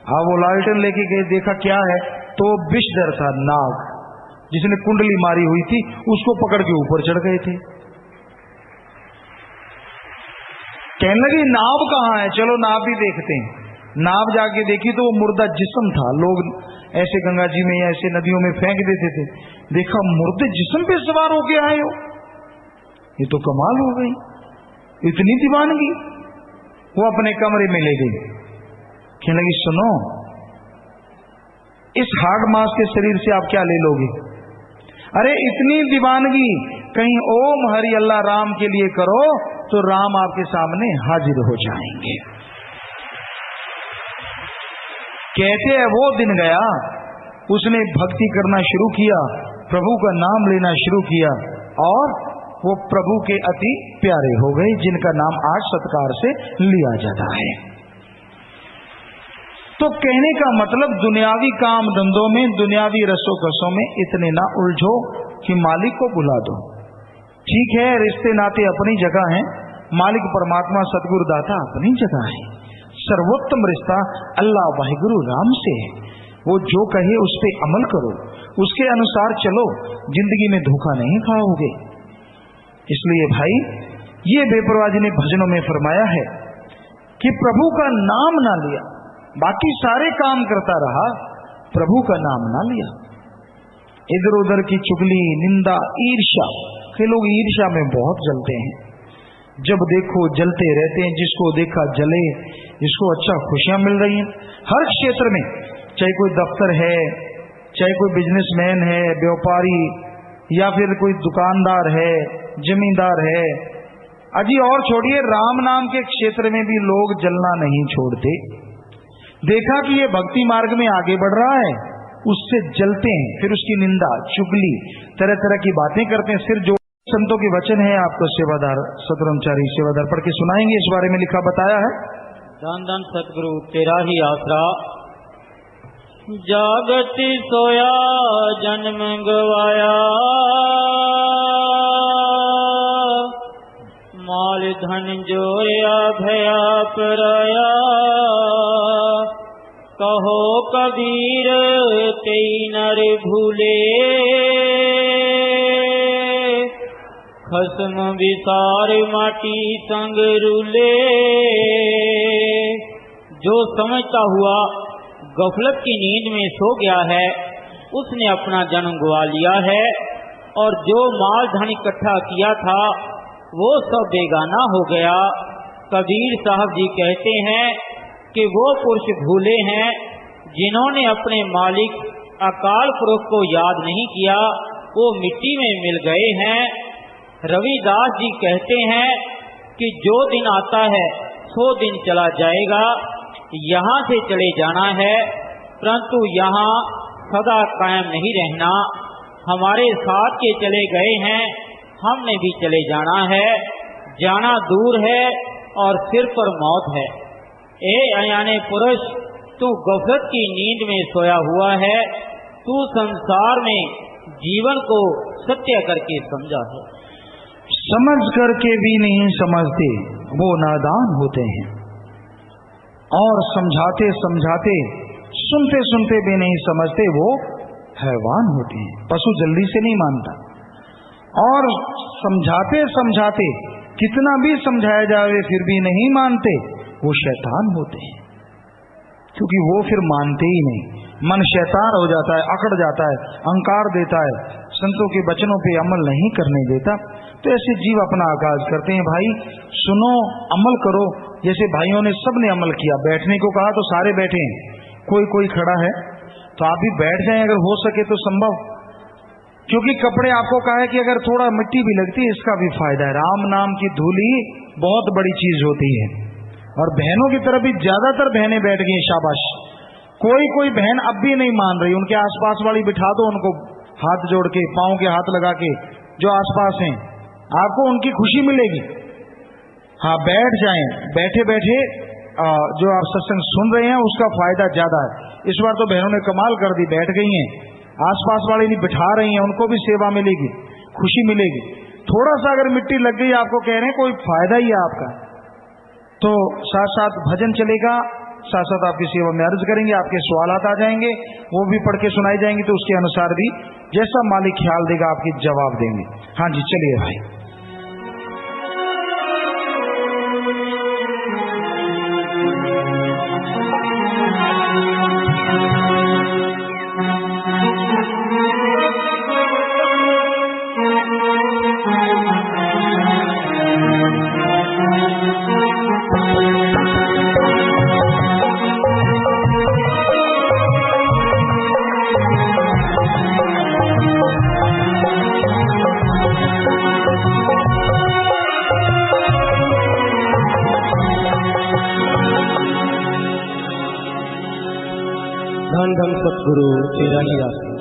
हाँ, वो लालटेन लेके गए, देखा क्या है, तो विषधर था, नाग, जिसने कुंडली मारी हुई थी, उसको पकड़ के ऊपर चढ़ गए थे। कहने लगी, नाव कहां है, चलो नाव भी देखते हैं। नाव जाके देखी तो वो मुर्दा जिस्म था। लोग ऐसे गंगा जी में या ऐसे नदियों में फेंक देते थे। देखा मुर्दे जिस्म पे सवार होके आए हो, ये तो कमाल हो गई, इतनी दीवानगी। वो अपने कमरे में ले गई, कहने लगी सुनो, इस हार्ड मास के शरीर से आप क्या ले लोगे? अरे इतनी दीवानगी कहीं ओम हरि अल्लाह राम के लिए करो तो राम आपके सामने हाजिर हो जाएंगे। कहते हैं वो दिन गया, उसने भक्ति करना शुरू किया, प्रभु का नाम लेना शुरू किया और वो प्रभु के अति प्यारे हो गए, जिनका नाम आज सत्कार से लिया जाता है। तो कहने का मतलब दुनियावी काम धंधों में, दुनियावी रसोकसों में इतने ना उलझो कि मालिक को भुला दो। ठीक है, रिश्ते नाते अपनी जगह हैं, मालिक परमात्मा सतगुरु दाता अपनी जगह है। सर्वोत्तम रिश्ता अल्लाह वाहिगुरु राम से है। वो जो कहे उस पे अमल करो, उसके अनुसार चलो, जिंदगी में धोखा नहीं खाओगे। इसलिए भाई ये बेपरवाह जी ने भजनों में फरमाया है कि प्रभु का नाम ना लिया, बाकी सारे काम करता रहा, प्रभु का नाम ना लिया। इधर उधर की चुगली, निंदा, ईर्ष्या, के लोग ईर्ष्या में बहुत जलते हैं, जब देखो जलते रहते हैं। जिसको देखा जले, जिसको अच्छा खुशियां मिल रही हैं हर क्षेत्र में, चाहे कोई दफ्तर है, चाहे कोई बिजनेसमैन है, व्यापारी, या फिर कोई दुकानदार है, जमींदार है। अजी और छोड़िए, राम नाम के क्षेत्र में भी लोग जलना नहीं छोड़ते। देखा कि ये भक्ति मार्ग में आगे बढ़ रहा है, उससे जलते हैं, फिर उसकी निंदा, चुगली, तरह तरह की बातें करते हैं। फिर जो संतों के वचन है आपको सेवादार सतब्रह्मचारी सेवादार पढ़ के सुनाएंगे, इस बारे में लिखा बताया है। धन धन सतगुरु तेरा ही आसरा, जागत सोया जन्म गवाया, माल धन जोया भया पराया, कहो कबीर तेई नर भूले, खसम विसार माटी संग रूले। जो समझता हुआ गफलत की नींद में सो गया है, उसने अपना जन्म गवा लिया है, और जो माल धन इकट्ठा किया था वो सब बेगाना हो गया। कबीर साहब जी कहते हैं कि वो पुरुष भूले हैं जिन्होंने अपने मालिक अकाल पुरख को याद नहीं किया, वो मिट्टी में मिल गए हैं। रविदास जी कहते हैं कि जो दिन आता है सो दिन चला जाएगा, यहाँ से चले जाना है, परंतु यहाँ सदा कायम नहीं रहना। हमारे साथ के चले गए हैं, हमने भी चले जाना है, जाना दूर है और सिर पर मौत है। ए अयाने पुरुष, तू गफलत की नींद में सोया हुआ है, तू संसार में जीवन को सत्य करके समझा है। समझ करके भी नहीं समझते वो नादान होते हैं, और समझाते समझाते, सुनते सुनते भी नहीं समझते वो हैवान होते हैं। पशु जल्दी से नहीं मानता, और समझाते समझाते कितना भी समझाया जाए फिर भी नहीं मानते, वो शैतान होते हैं। क्योंकि वो फिर मानते ही नहीं, मन शैतान हो जाता है, अकड़ जाता है, अहंकार देता है, संतों के वचनों पे अमल नहीं करने देता। तो ऐसे जीव अपना आगाज करते हैं। भाई सुनो, अमल करो। जैसे भाइयों ने सब ने अमल किया, बैठने को कहा तो सारे बैठे हैं, कोई कोई खड़ा है, तो आप भी बैठ जाएं अगर हो सके तो संभव। क्योंकि कपड़े आपको कहा है कि अगर थोड़ा मिट्टी भी लगती है इसका भी फायदा है। राम नाम की धूली बहुत बड़ी चीज होती है। और बहनों की तरफ भी ज्यादातर बहनें बैठ गई, शाबाश। कोई कोई बहन अब भी नहीं मान रही, उनके आसपास वाली बिठा दो, उनको हाथ जोड़ के, पांव के हाथ लगा के, जो आसपास हैं, आपको उनकी खुशी मिलेगी। हाँ, बैठ जाएं, बैठे बैठे जो आप सत्संग सुन रहे हैं उसका फायदा ज्यादा है। इस बार तो बहनों ने कमाल कर दी, बैठ गई हैं, आसपास वाली नहीं बिठा रही हैं, उनको भी सेवा मिलेगी, खुशी मिलेगी। थोड़ा सा अगर मिट्टी लग गई, आपको कह रहे हैं कोई फायदा ही है आपका। तो साथ साथ भजन चलेगा, साथ साथ आपकी सेवा में अर्ज करेंगे, आपके सवालात आ जाएंगे, वो भी पढ़ के सुनाई जाएंगे, तो उसके अनुसार भी जैसा मालिक ख्याल देगा आपकी जवाब देंगे। हाँ जी, चलिए भाई। धन धन सतगुरु तेरा ही रास्ता।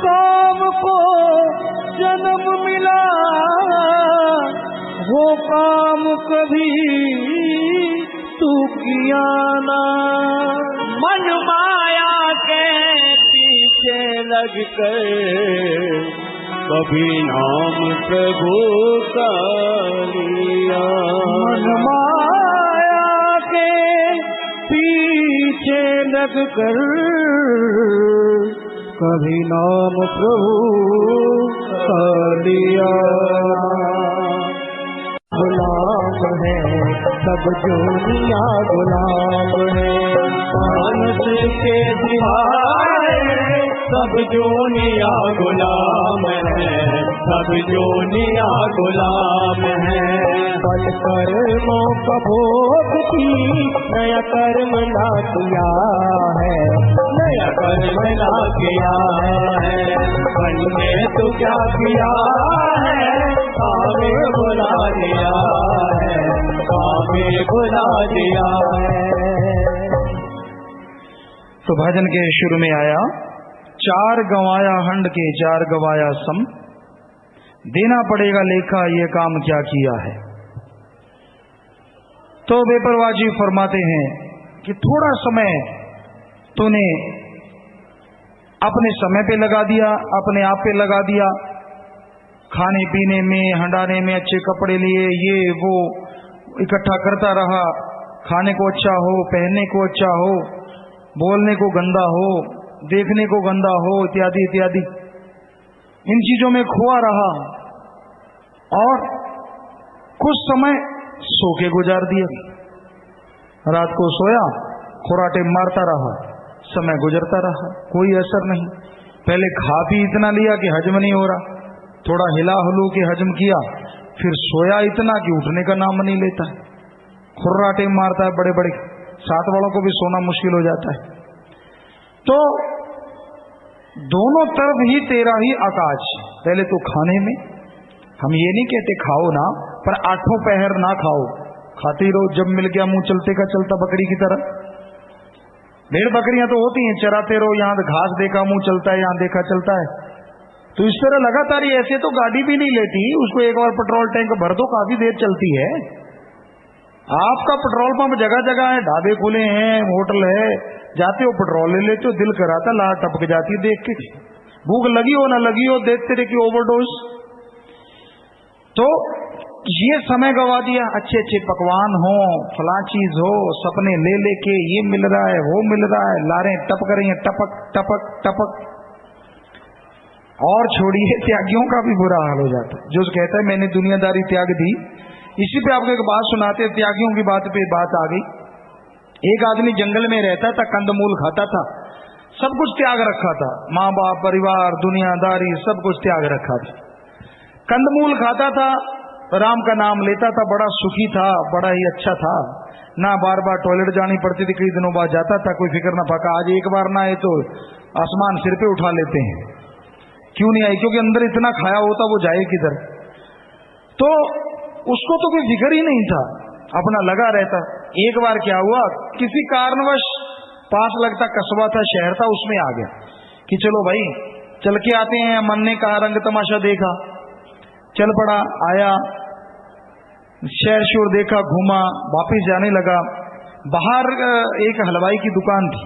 काम को जन्म मिला वो काम कभी तू किया ना। मन माया के पीछे लग कर कभी नाम प्रभु का लिया। मन माया के पीछे लग कर कभी नाम प्रभु का लिया। गुलाम है सब दुनिया गुलाम है, मानस के दिवारे सब दुनिया गुलाम है, सब दुनिया गुलाम है। बल कर्मों का भोग की नया कर्म ला किया है, नया कर्म ला किया है। मन में तो क्या किया है कामे बुला दिया है, कामे बुला दिया है। तो भजन के शुरू में आया, चार गंवाया हंड के चार गवाया सम, देना पड़ेगा लेखा ये काम क्या किया है। तो बेपरवाह जी फरमाते हैं कि थोड़ा समय तूने अपने समय पे लगा दिया, अपने आप पे लगा दिया, खाने पीने में, हंडाने में, अच्छे कपड़े लिए, ये वो इकट्ठा करता रहा। खाने को अच्छा हो, पहनने को अच्छा हो, बोलने को गंदा हो, देखने को गंदा हो, इत्यादि इत्यादि, इन चीजों में खोआ रहा और कुछ समय सो के गुजार दिया। रात को सोया, खुराटे मारता रहा, समय गुजरता रहा, कोई असर नहीं। पहले खा पी इतना लिया कि हजम नहीं हो रहा, थोड़ा हिला हुलू के हजम किया, फिर सोया इतना कि उठने का नाम नहीं लेता है, खुर्राटे मारता है बड़े बड़े, साथ वालों को भी सोना मुश्किल हो जाता है। तो दोनों तरफ ही तेरा ही आकाश। पहले तो खाने में, हम ये नहीं कहते खाओ ना, पर आठों पहर ना खाओ, खाते रहो, जब मिल गया मुंह चलते का चलता बकरी की तरह। भेड़ बकरियां तो होती हैं, चराते रहो, यहाँ घास देखा मुंह चलता है, यहाँ देखा चलता है। तो इस तरह लगातार ही ऐसे तो गाड़ी भी नहीं लेती, उसको एक बार पेट्रोल टैंक भर दो, काफी देर चलती है। आपका पेट्रोल पंप जगह जगह है, ढाबे खुले हैं, होटल है, जाते हो पेट्रोल ले लेते हो, दिल कराता लार टपक जाती है देख के, भूख लगी हो ना लगी हो, देखते रहे कि ओवरडोज। तो ये समय गवा दिया, अच्छे अच्छे पकवान हो, फला चीज हो, सपने ले लेके ये मिल रहा है वो मिल रहा है, लारें टपक रही हैं, टपक टपक टपक। और छोड़िए, त्यागियों का भी बुरा हाल हो जाता है। जो कहता है मैंने दुनियादारी त्याग दी, इसी पे आपको एक बात सुनाते हैं, त्यागियों की बात पे बात आ गई। एक आदमी जंगल में रहता था, कंदमूल खाता था, सब कुछ त्याग रखा था, माँ बाप, परिवार, दुनियादारी, सब कुछ त्याग रखा था। कंदमूल खाता था, राम का नाम लेता था, बड़ा सुखी था, बड़ा ही अच्छा था, ना बार बार टॉयलेट जानी पड़ती थी, कई दिनों बाद जाता था, कोई फिक्र ना पका। आज एक बार ना आए तो आसमान सिर पे उठा लेते हैं, क्यों नहीं आई? क्योंकि अंदर इतना खाया होता, वो जाए किधर। तो उसको तो कोई फिक्र ही नहीं था, अपना लगा रहता। एक बार क्या हुआ, किसी कारणवश पास लगता कस्बा था, शहर था, उसमें आ गया कि चलो भाई चल के आते हैं। मन ने कहा, रंग तमाशा देखा, चल पड़ा, आया, शहर शोर देखा, घूमा, वापिस जाने लगा। बाहर एक हलवाई की दुकान थी,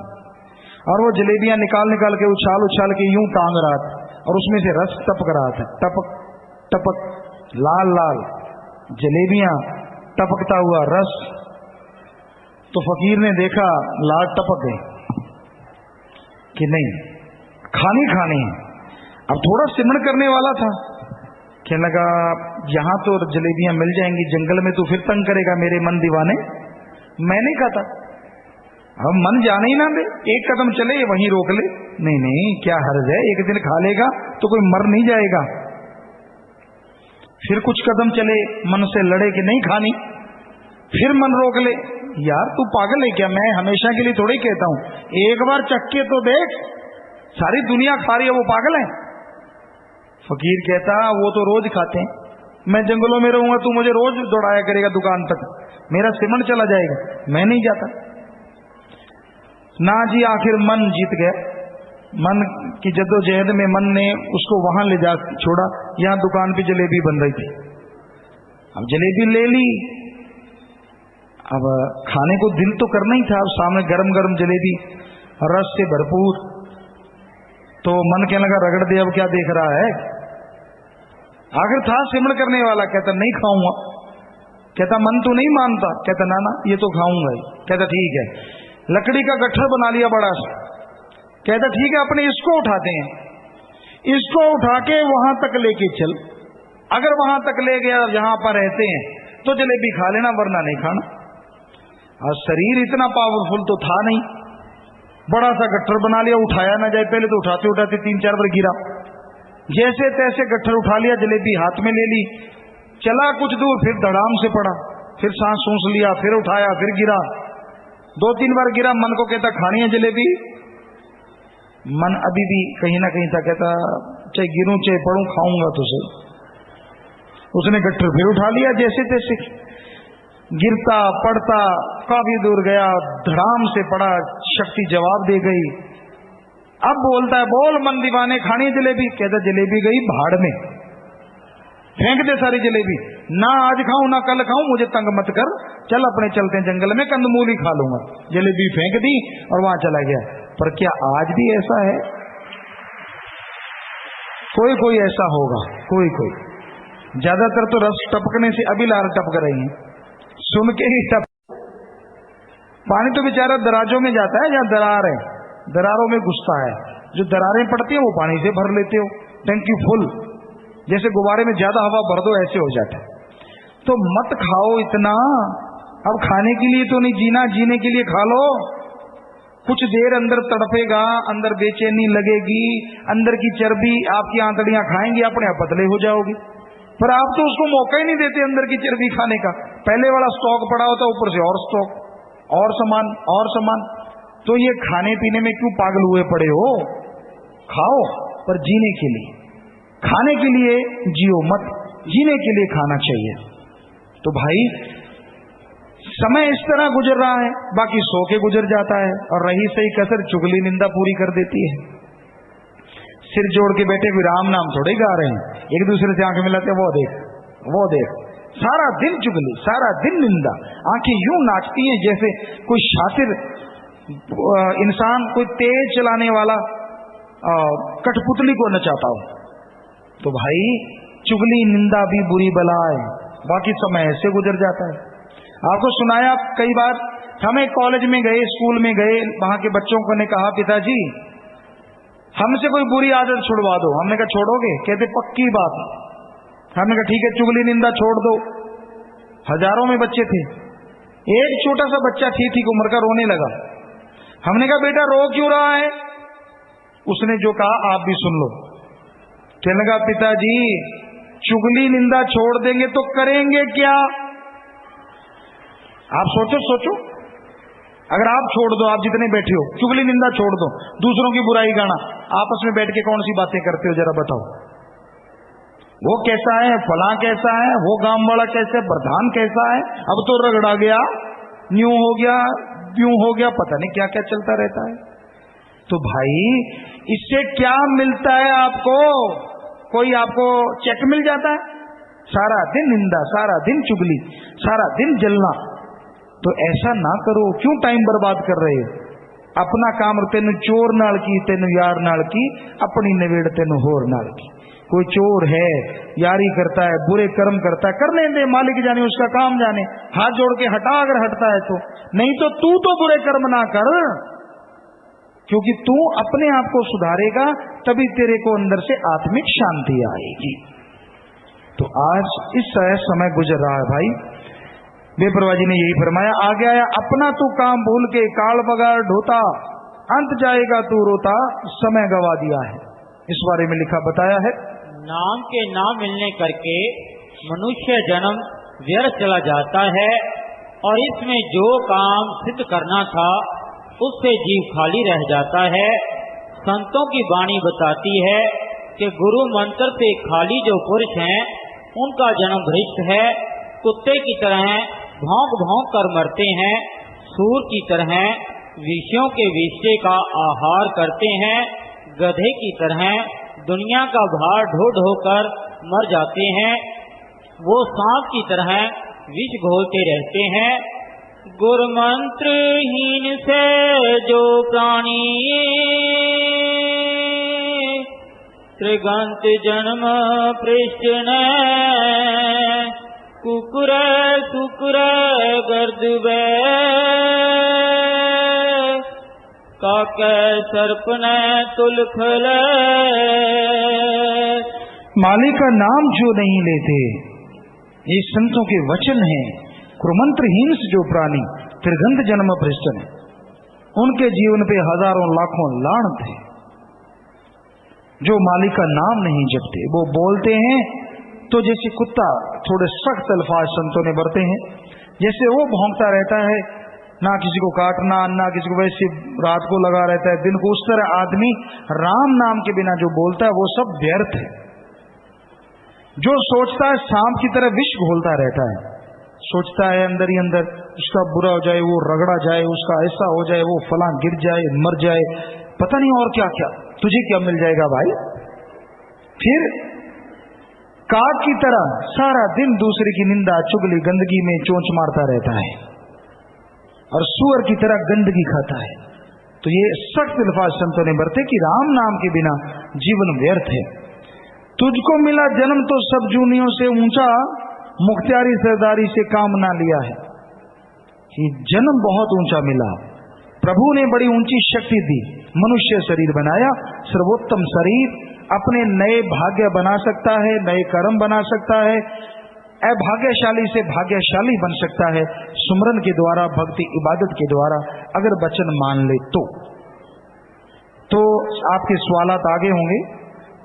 और वो जलेबियां निकाल निकाल के उछाल उछाल के यूं टांग रहा था, और उसमें से रस टपक रहा था, टपक टपक, लाल लाल जलेबियां, टपकता हुआ रस। तो फकीर ने देखा लाल टपक गई कि नहीं, खानी खानी है। अब थोड़ा सिमण करने वाला था, कहने लगा यहां तो जलेबियां मिल जाएंगी, जंगल में तो फिर तंग करेगा मेरे मन दीवाने, मैं नहीं खाता। अब मन जाने ही ना दे, एक कदम चले वहीं रोक ले। नहीं नहीं, क्या हर्ज है, एक दिन खा लेगा तो कोई मर नहीं जाएगा। फिर कुछ कदम चले, मन से लड़े कि नहीं खानी, फिर मन रोक ले। यार तू पागल है क्या, मैं हमेशा के लिए थोड़ी कहता हूं, एक बार चक्के तो देख, सारी दुनिया खा रही है, वो पागल है। फकीर कहता वो तो रोज खाते हैं, मैं जंगलों में रहूंगा तू मुझे रोज दौड़ाया करेगा दुकान तक, मेरा सिमण चला जाएगा, मैं नहीं जाता। ना जी, आखिर मन जीत गया। मन की जद्दोजहद में मन ने उसको वहां ले जा छोड़ा, यहां दुकान पे जलेबी बन रही थी। अब जलेबी ले ली, अब खाने को दिल तो करना ही था। अब सामने गरम गरम जलेबी रस से भरपूर, तो मन कहने लगा रगड़ दे, अब क्या देख रहा है। आखिर था सिमण करने वाला, कहता नहीं खाऊंगा। कहता मन तो नहीं मानता, कहता ना ना ये तो खाऊंगा ही। कहता ठीक है, लकड़ी का गट्ठर बना लिया बड़ा सा। कहता ठीक है, अपने इसको उठाते हैं, इसको उठा के वहां तक लेके चल, अगर वहां तक ले गया जहां पर रहते हैं तो जलेबी खा लेना, वरना नहीं खाना। और शरीर इतना पावरफुल तो था नहीं, बड़ा सा गट्ठर बना लिया, उठाया ना जाए, पहले तो उठाते उठाते 3-4 बार गिरा, जैसे तैसे गट्ठर उठा लिया, जलेबी हाथ में ले ली, चला कुछ दूर, फिर धड़ाम से पड़ा, फिर सांस सूंस लिया, फिर उठाया, फिर गिरा, 2-3 बार गिरा। मन को कहता खानी है जलेबी, मन अभी भी कहीं ना कहीं था, कहता चाहे गिरूं चाहे पड़ूं खाऊंगा तो सही। उसने गट्ठर फिर उठा लिया, जैसे तैसे गिरता पड़ता काफी दूर गया, धड़ाम से पड़ा, शक्ति जवाब दे गई। अब बोलता है बोल मन दीवाने, खानी जलेबी। कहता जलेबी गई भाड़ में, फेंक दे सारी जलेबी, ना आज खाऊं ना कल खाऊं, मुझे तंग मत कर, चल अपने चलते हैं जंगल में, कंदमूल ही खा लूंगा। जलेबी फेंक दी और वहां चला गया। पर क्या आज भी ऐसा है? कोई कोई ऐसा होगा, कोई कोई, ज्यादातर तो रस टपकने से अभी लार टपक रही है, सुन के ही टप। पानी तो बेचारा दराजों में जाता है, जहां दरार है दरारों में घुसता है, जो दरारें पड़ती है वो पानी से भर लेते हो, टंकी फुल, जैसे गुब्बारे में ज्यादा हवा भर दो ऐसे हो जाता है। तो मत खाओ इतना, अब खाने के लिए तो नहीं जीना, जीने के लिए खा लो। कुछ देर अंदर तड़पेगा, अंदर बेचैनी लगेगी, अंदर की चर्बी आपकी आंतड़ियां खाएंगी, अपने आप पतले हो जाओगे। पर आप तो उसको मौका ही नहीं देते अंदर की चर्बी खाने का, पहले वाला स्टॉक पड़ा होता, ऊपर से और स्टॉक, और सामान और सामान। तो ये खाने पीने में क्यों पागल हुए पड़े हो? खाओ, पर जीने के लिए, खाने के लिए जियो मत, जीने के लिए खाना चाहिए। तो भाई समय इस तरह गुजर रहा है, बाकी सो के गुजर जाता है, और रही सही कसर चुगली निंदा पूरी कर देती है। सिर जोड़ के बैठे हुए राम नाम थोड़े गा रहे हैं, एक दूसरे से आंखें मिलाते, वो देख वो देख, सारा दिन चुगली, सारा दिन निंदा, आंखें यूं नाचती हैं जैसे कोई शातिर इंसान कोई तेज चलाने वाला कठपुतली को नचाता हो। तो भाई चुगली निंदा भी बुरी बला है, बाकी समय ऐसे गुजर जाता है। आपको सुनाया कई बार, हमें कॉलेज में गए, स्कूल में गए, वहां के बच्चों को ने कहा पिताजी हमसे कोई बुरी आदत छुड़वा दो। हमने कहा छोड़ोगे? कहते पक्की बात। हमने कहा ठीक है, चुगली निंदा छोड़ दो। हजारों में बच्चे थे, एक छोटा सा बच्चा ठीक उम्र का रोने लगा। हमने कहा बेटा रो क्यों रहा है? उसने जो कहा आप भी सुन लो। कहने लगा पिताजी चुगली निंदा छोड़ देंगे तो करेंगे क्या? आप सोचो सोचो, अगर आप छोड़ दो, आप जितने बैठे हो, चुगली निंदा छोड़ दो, दूसरों की बुराई गाना, आपस में बैठ के कौन सी बातें करते हो जरा बताओ। वो कैसा है, फला कैसा है, वो गांव वाला कैसा है, प्रधान कैसा है, अब तो रगड़ा गया, न्यू हो गया, त्यों हो गया, पता नहीं क्या क्या चलता रहता है। तो भाई इससे क्या मिलता है आपको? कोई आपको चेक मिल जाता है? सारा दिन निंदा, सारा दिन चुगली, सारा दिन जलना। तो ऐसा ना करो, क्यों टाइम बर्बाद कर रहे हो? अपना काम तेन चोर नाल की, तेन यार नाल की, अपनी नवेड़ तेन होर नाल की। कोई चोर है, यारी करता है, बुरे कर्म करता है, करने दे, मालिक जाने, उसका काम जाने। हाथ जोड़ के हटा अगर हटता है तो, नहीं तो तू तो बुरे कर्म ना कर, क्योंकि तू अपने आप को सुधारेगा तभी तेरे को अंदर से आत्मिक शांति आएगी। तो आज इस समय गुजर रहा है भाई, बेपरवाह जी ने यही फरमाया, आगे आया अपना तू काम भूल के काल बगाड़ ढोता, अंत जाएगा तू रोता, समय गवा दिया है। इस बारे में लिखा बताया है, नाम के ना मिलने करके मनुष्य जन्म व्यर्थ चला जाता है, और इसमें जो काम सिद्ध करना था उससे जीव खाली रह जाता है। संतों की वाणी बताती है कि गुरु मंत्र से खाली जो पुरुष हैं उनका जन्म भ्रष्ट है। कुत्ते की तरह भौंक भौंक कर मरते हैं, सूर की तरह विषयों के विषय का आहार करते हैं, गधे की तरह दुनिया का भार ढो ढो कर मर जाते हैं, वो सांप की तरह विष घोलते रहते हैं। गुरु मंत्रहीन से जो प्राणी त्रिगंत जन्म पृष्ठ ने, कुकुर सुकुर गर्द वे काके सर्प ने तुलखल। मालिक का नाम जो नहीं लेते, ये संतों के वचन हैं। कुमंत्रहीन से जो प्राणी त्रिगंध जन्म भ्रष्ट है, उनके जीवन पे हजारों लाखों लाण थे। जो मालिक का नाम नहीं जपते, वो बोलते हैं तो जैसे कुत्ता, थोड़े सख्त अल्फाज संतों ने बरते हैं, जैसे वो भौंकता रहता है, ना किसी को काटना, ना किसी को, वैसे रात को लगा रहता है, दिन को। उस तरह आदमी राम नाम के बिना जो बोलता है वो सब व्यर्थ है। जो सोचता है सांप की तरह विष घोलता रहता है, सोचता है अंदर ही अंदर उसका बुरा हो जाए, वो रगड़ा जाए, उसका ऐसा हो जाए, वो फलां गिर जाए, मर जाए, पता नहीं और क्या क्या, तुझे क्या मिल जाएगा भाई। फिर काग की तरह सारा दिन दूसरे की निंदा चुगली गंदगी में चोंच मारता रहता है, और सूअर की तरह गंदगी खाता है। तो ये सख्त अल्फाज संतों ने बरते कि राम नाम के बिना जीवन व्यर्थ है। तुझको मिला जन्म तो सब जूनियों से ऊंचा, मुख्तियारी सरदारी से काम ना लिया है। कि जन्म बहुत ऊंचा मिला, प्रभु ने बड़ी ऊंची शक्ति दी, मनुष्य शरीर बनाया, सर्वोत्तम शरीर, अपने नए भाग्य बना सकता है, नए कर्म बना सकता है, अभाग्यशाली से भाग्यशाली बन सकता है, सुमरन के द्वारा, भक्ति इबादत के द्वारा, अगर वचन मान ले तो आपके सवालात आगे होंगे,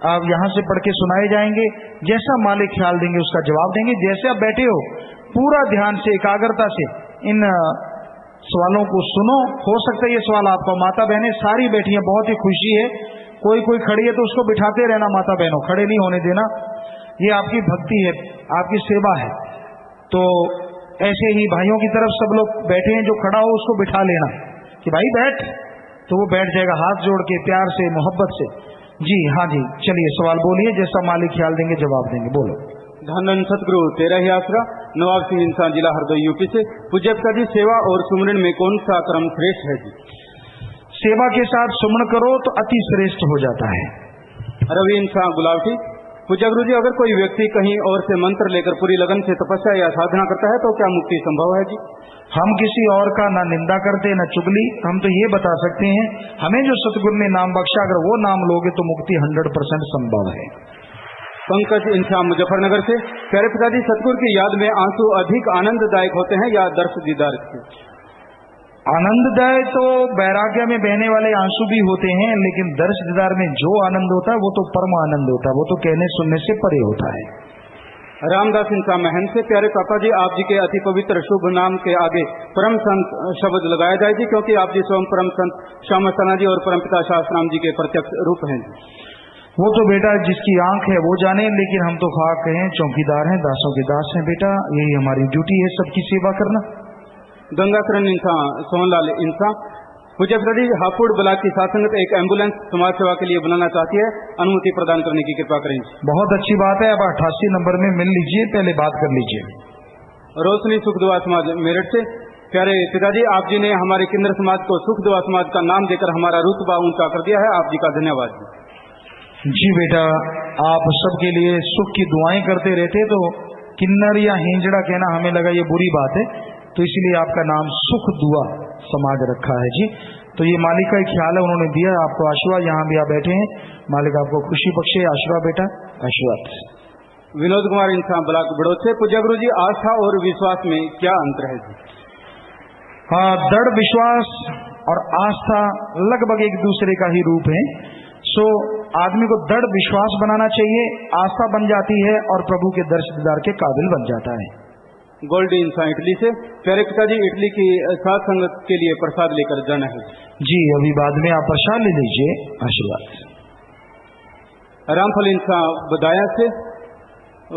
आप यहां से पढ़ के सुनाए जाएंगे, जैसा मालिक ख्याल देंगे उसका जवाब देंगे। जैसे आप बैठे हो पूरा ध्यान से, एकाग्रता से इन सवालों को सुनो। हो सकता है ये सवाल आपका, माता बहनें सारी बैठी हैं, बहुत ही खुशी है। कोई खड़ी है तो उसको बिठाते रहना, माता बहनों खड़े नहीं होने देना, ये आपकी भक्ति है, आपकी सेवा है। तो ऐसे ही भाइयों की तरफ सब लोग बैठे हैं, जो खड़ा हो उसको बिठा लेना कि भाई बैठ, तो वो बैठ जाएगा, हाथ जोड़ के प्यार से मोहब्बत से। जी हाँ जी, चलिए सवाल बोलिए, जैसा मालिक ख्याल देंगे जवाब देंगे, बोलो। धन सतगुरु तेरा ही आसरा, नवाब सिंह इंसान, जिला हरदोई, यूपी से। पूज्य पिता जी, सेवा और सुमरन में कौन सा क्रम श्रेष्ठ है जी? सेवा के साथ सुमन करो तो अति श्रेष्ठ हो जाता है। रवि इंसान गुलावटी। पूज्य गुरु जी, अगर कोई व्यक्ति कहीं और से मंत्र लेकर पूरी लगन से तपस्या या साधना करता है तो क्या मुक्ति संभव है जी? हम किसी और का ना निंदा करते न चुगली, हम तो ये बता सकते हैं हमें जो सतगुरु ने नाम बख्शा, अगर वो नाम लोगे तो मुक्ति 100% संभव है। पंकज इंसान मुजफ्फरनगर से। प्यारे पिताजी, सतगुरु की याद में आंसू अधिक आनंददायक होते हैं या दर्श दीदार के? आनंददायक तो वैराग्य में बहने वाले आंसू भी होते हैं, लेकिन दर्श दीदार में जो आनंद होता है वो तो परम आनंद होता है, वो तो कहने सुनने से परे होता है। रामदास इंसान महन से। प्यारे पापा जी, आप जी के अति पवित्र शुभ नाम के आगे परम संत शब्द लगाया जाए जी, क्योंकि आप जी स्वयं परम संत श्याम सना जी और परमपिता शास्त्राम जी के प्रत्यक्ष रूप हैं। वो तो बेटा जिसकी आंख है वो जाने, लेकिन हम तो खाक हैं, चौकीदार हैं, दासों के दास हैं बेटा, यही हमारी ड्यूटी है, सबकी सेवा करना। गंगाकरण इंसान, सोहनलाल इंसान। पूज्य पिताजी, हापुड़ ब्लॉक की सासंगत एक एम्बुलेंस समाज सेवा के लिए बनाना चाहती है, अनुमति प्रदान करने की कृपा करें। बहुत अच्छी बात है, अब 88 नंबर में मिल लीजिए, पहले बात कर लीजिए। रोशनी सुखदुआ समाज मेरठ से। प्यारे पिताजी, आप जी ने हमारे किन्नर समाज को सुख दुआ समाज का नाम देकर हमारा रुतबा ऊंचा कर दिया है। आप जी का धन्यवाद। जी बेटा, आप सबके लिए सुख की दुआएं करते रहते, तो किन्नर या हिंजड़ा कहना हमें लगा ये बुरी बात है, तो इसलिए आपका नाम सुख दुआ समाज रखा है। जी, तो ये मालिक का ख्याल है, उन्होंने दिया आपको आशीर्वाद। यहाँ भी आप बैठे हैं, मालिक आपको खुशी बख्शे। आशीर्वाद बेटा, आशीर्वाद। विनोद कुमार इंसान ब्लॉक बड़ौद से। पूज्य गुरु जी, आस्था और विश्वास में क्या अंतर है जी? दृढ़ विश्वास और आस्था लगभग एक दूसरे का ही रूप है। सो आदमी को दृढ़ विश्वास बनाना चाहिए, आस्था बन जाती है और प्रभु के दर्शन दीदार के काबिल बन जाता है। गोल्ड इंसान इटली से। प्यारे पिताजी, इटली की सात संगत के लिए प्रसाद लेकर जाना है जी। अभी बाद में आप प्रसाद ले लीजिए। आशीर्वाद। रामफल इंसान बदाया से।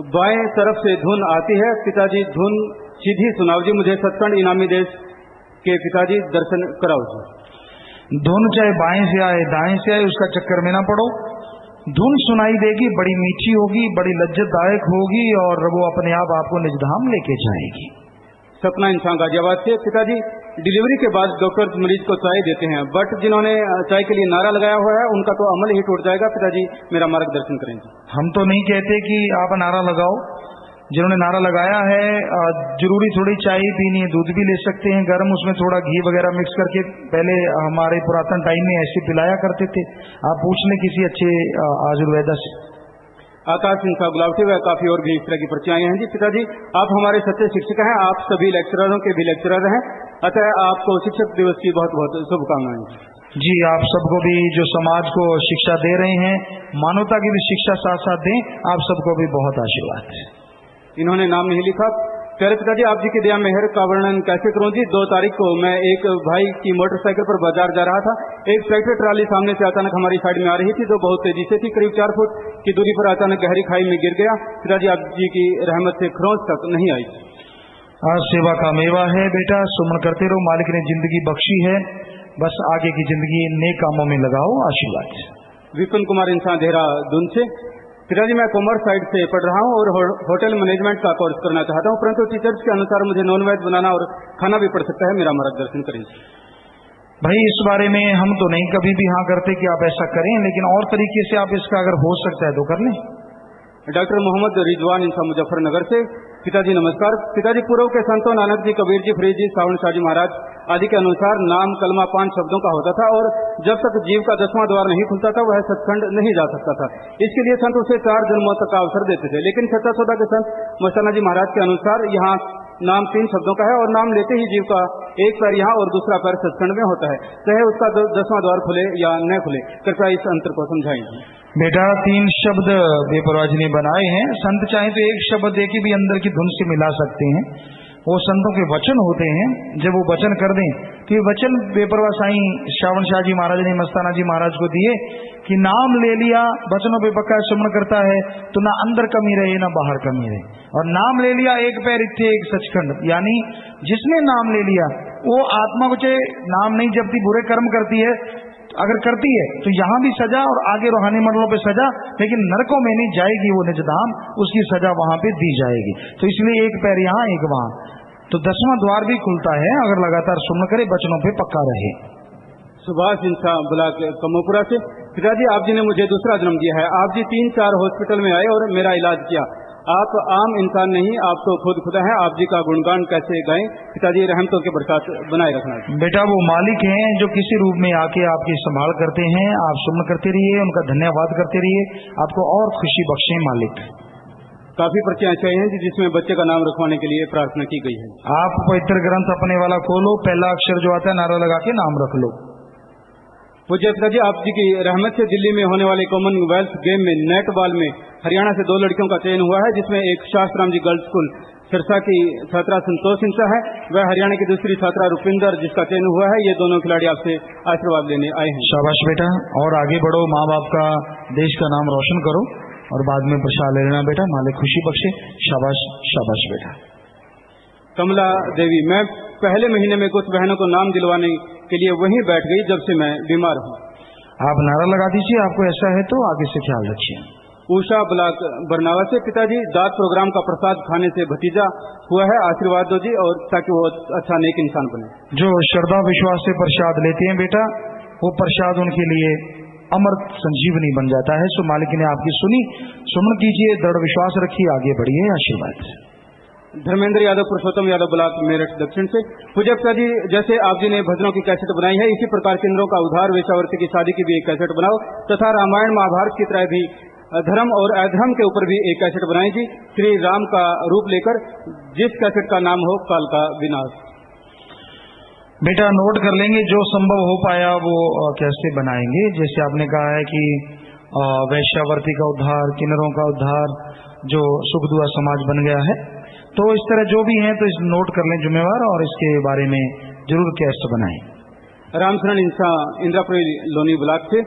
बाएं तरफ से धुन आती है पिताजी, धुन सीधी सुनाओ जी। मुझे सचखंड इनामी देश के पिताजी दर्शन कराओ जी। धुन चाहे बाएं से आए दाएं से आए, उसका चक्कर में ना पड़ो। धुन सुनाई देगी, बड़ी मीठी होगी, बड़ी लज्जतदायक होगी और वो अपने आप आपको निजधाम लेके जाएगी। सपना इंसान गाजियाबाद से। पिताजी, डिलीवरी के बाद डॉक्टर मरीज को चाय देते हैं, बट जिन्होंने चाय के लिए नारा लगाया हुआ है उनका तो अमल ही टूट जाएगा। पिताजी, मेरा मार्गदर्शन करेंगे। हम तो नहीं कहते कि आप नारा लगाओ। जिन्होंने नारा लगाया है, जरूरी थोड़ी चाय पीनी है, दूध भी ले सकते हैं गर्म, उसमें थोड़ा घी वगैरह मिक्स करके पहले हमारे पुरातन टाइम में ऐसे पिलाया करते थे। आप पूछ लें किसी अच्छे आयुर्वेदा से। आकाश इंसान गुलावटी व काफी और भी इस तरह की पर्चियां आई हैं जी। पिताजी, आप हमारे सच्चे शिक्षक हैं, आप सभी लेक्चररों के भी लेक्चरर हैं, अतः आपको शिक्षक दिवस की बहुत बहुत शुभकामनाएं जी। आप सबको भी जो समाज को शिक्षा दे रहे हैं, मानवता की भी शिक्षा साथ साथ दें। आप सबको भी बहुत आशीर्वाद। इन्होंने नाम नहीं लिखा। प्यारे पिताजी, आप जी की दया मेहर का वर्णन कैसे करूं जी। 2 तारीख को मैं एक भाई की मोटरसाइकिल पर बाजार जा रहा था। एक ट्रैक्टर ट्राली सामने से अचानक हमारी साइड में आ रही थी, जो बहुत तेजी से थी। करीब 4 फुट की दूरी पर अचानक गहरी खाई में गिर गया। पिताजी, आप जी की रहमत से खरोंच तक नहीं आई। आज सेवा का मेवा है बेटा, सुमन करते रहो। मालिक ने जिंदगी बख्शी है, बस आगे की जिंदगी नेक कामों में लगाओ। आशीर्वाद। विपिन कुमार इंसान देहरादून से। पिताजी, मैं कॉमर्स साइड से पढ़ रहा हूं और होटल मैनेजमेंट का कोर्स करना चाहता हूं, परंतु टीचर्स के अनुसार मुझे नॉन वेज बनाना और खाना भी पड़ सकता है। मेरा मार्गदर्शन करें भाई। इस बारे में हम तो नहीं कभी भी हाँ करते कि आप ऐसा करें, लेकिन और तरीके से आप इसका अगर हो सकता है तो कर लें। डॉक्टर मोहम्मद रिजवान इंसान मुजफ्फरनगर से। पिताजी नमस्कार। पिताजी, पूर्व के संतों नानक जी, कबीर जी, फरीद जी, सावन शाह जी महाराज आदि के अनुसार नाम कलमा 5 शब्दों का होता था और जब तक जीव का 10वां द्वार नहीं खुलता था वह सचखंड नहीं जा सकता था। इसके लिए संत उसे 4 जन्मों तक का अवसर देते थे, लेकिन सच्चा सौदा के संत मस्ताना जी महाराज के अनुसार यहाँ नाम 3 शब्दों का है और नाम लेते ही जीव का एक पैर यहाँ और दूसरा पैर सचखंड में होता है, चाहे उसका 10वां द्वार खुले या न खुले। कृपया इस अंतर को समझाएंगे। बेटा, 3 शब्द बेपरवाह जी ने बनाए हैं। संत चाहे तो एक शब्द दे के भी अंदर की धुन से मिला सकते हैं। वो संतों के वचन होते हैं, जब वो वचन कर दें तो ये वचन बेपरवाह साईं श्रावण शाह जी महाराज ने मस्ताना जी महाराज को दिए कि नाम ले लिया, वचनों पे पक्का सुमन करता है तो ना अंदर कमी रहे ना बाहर कमी रहे। और नाम ले लिया, एक पैर इत्थे एक सचखंड, यानी जिसने नाम ले लिया वो आत्मा को चाहे नाम नहीं जपती, बुरे कर्म करती है, अगर करती है तो यहाँ भी सजा और आगे रूहानी मंडलों पे सजा, लेकिन नरकों में नहीं जाएगी वो निजधाम, उसकी सजा वहां पे दी जाएगी। तो इसलिए एक पैर यहाँ एक वहां, तो 10वां द्वार भी खुलता है अगर लगातार सुमन करे, बचनों पे पक्का रहे। सुभाष इंसान ब्लॉक कमोपुरा से। पिताजी, आप जी ने मुझे दूसरा जन्म दिया है। आप जी 3-4 हॉस्पिटल में आए और मेरा इलाज किया। आप आम इंसान नहीं, आप तो खुद खुदा हैं। आप जी का गुणगान कैसे गाएं? पिताजी, रहमतों के बरसात बनाए रखना। बेटा, वो मालिक हैं जो किसी रूप में आके आपकी संभाल करते हैं। आप सुमन करते रहिए, उनका धन्यवाद करते रहिए, आपको और खुशी बख्शे मालिक। काफी पर्चियां चाहिए हैं जिसमें बच्चे का नाम रखवाने के लिए प्रार्थना की गई है। आप पवित्र ग्रंथ अपने वाला खोलो, पहला अक्षर जो आता है नारा लगा के नाम रख लो। पूज्य पिताजी, आप जी की रहमत से दिल्ली में होने वाले कॉमनवेल्थ गेम में नेटबॉल में हरियाणा से 2 लड़कियों का चयन हुआ है, जिसमें एक शास्त्राम जी गर्ल्स स्कूल सिरसा की छात्रा संतोष इंसा है, वह हरियाणा की दूसरी छात्रा रुपिंदर जिसका चयन हुआ है। ये दोनों खिलाड़ी आपसे आशीर्वाद लेने आए हैं। शाबाश बेटा, और आगे बढ़ो, माँ बाप का, देश का नाम रोशन करो और बाद में प्रसाद ले लेना बेटा, मालिक खुशी बख्शे। शाबाश शाबाश बेटा। कमला देवी, मैं पहले महीने में कुछ बहनों को नाम दिलवाने के लिए वहीं बैठ गई जब से मैं बीमार हूँ। आप नारा लगा दीजिए, आपको ऐसा है तो आगे से ख्याल रखिए। उषा ब्लॉक बरनावा से। पिताजी, दाद प्रोग्राम का प्रसाद खाने से भतीजा हुआ है, आशीर्वाद दो जी, और ताकि वो अच्छा नेक इंसान बने। जो श्रद्धा विश्वास से प्रसाद लेते हैं बेटा, वो प्रसाद उनके लिए अमृत संजीवनी बन जाता है। सो मालिक ने आपकी सुनी, सुमन कीजिए, दृढ़ विश्वास रखिए, आगे बढ़िए, आशीर्वाद। धर्मेंद्र यादव, पुरुषोत्तम यादव ब्लॉक मेरठ दक्षिण से। पूज्य पिताजी, जैसे आप जी ने भजनों की कैसेट बनाई है, इसी प्रकार केंद्रों का उद्धार, वेश्यावृत्ति की शादी की भी एक कैसेट बनाओ, तथा रामायण महाभारत की तरह भी धर्म और अधर्म के ऊपर भी एक कैसेट बनाई जी, श्री राम का रूप लेकर, जिस कैसेट का नाम हो काल का विनाश। बेटा नोट कर लेंगे, जो संभव हो पाया वो कैसे बनाएंगे। जैसे आपने कहा है कि वैश्यावृत्ति का उद्धार, किन्नरों का उद्धार, जो सुख दुआ समाज बन गया है, तो इस तरह जो भी हैं तो इस नोट कर लें जुम्मेवार, और इसके बारे में जरूर कैसेट बनाएं। रामचरण इंद्रापुरी लोनी ब्लॉक से।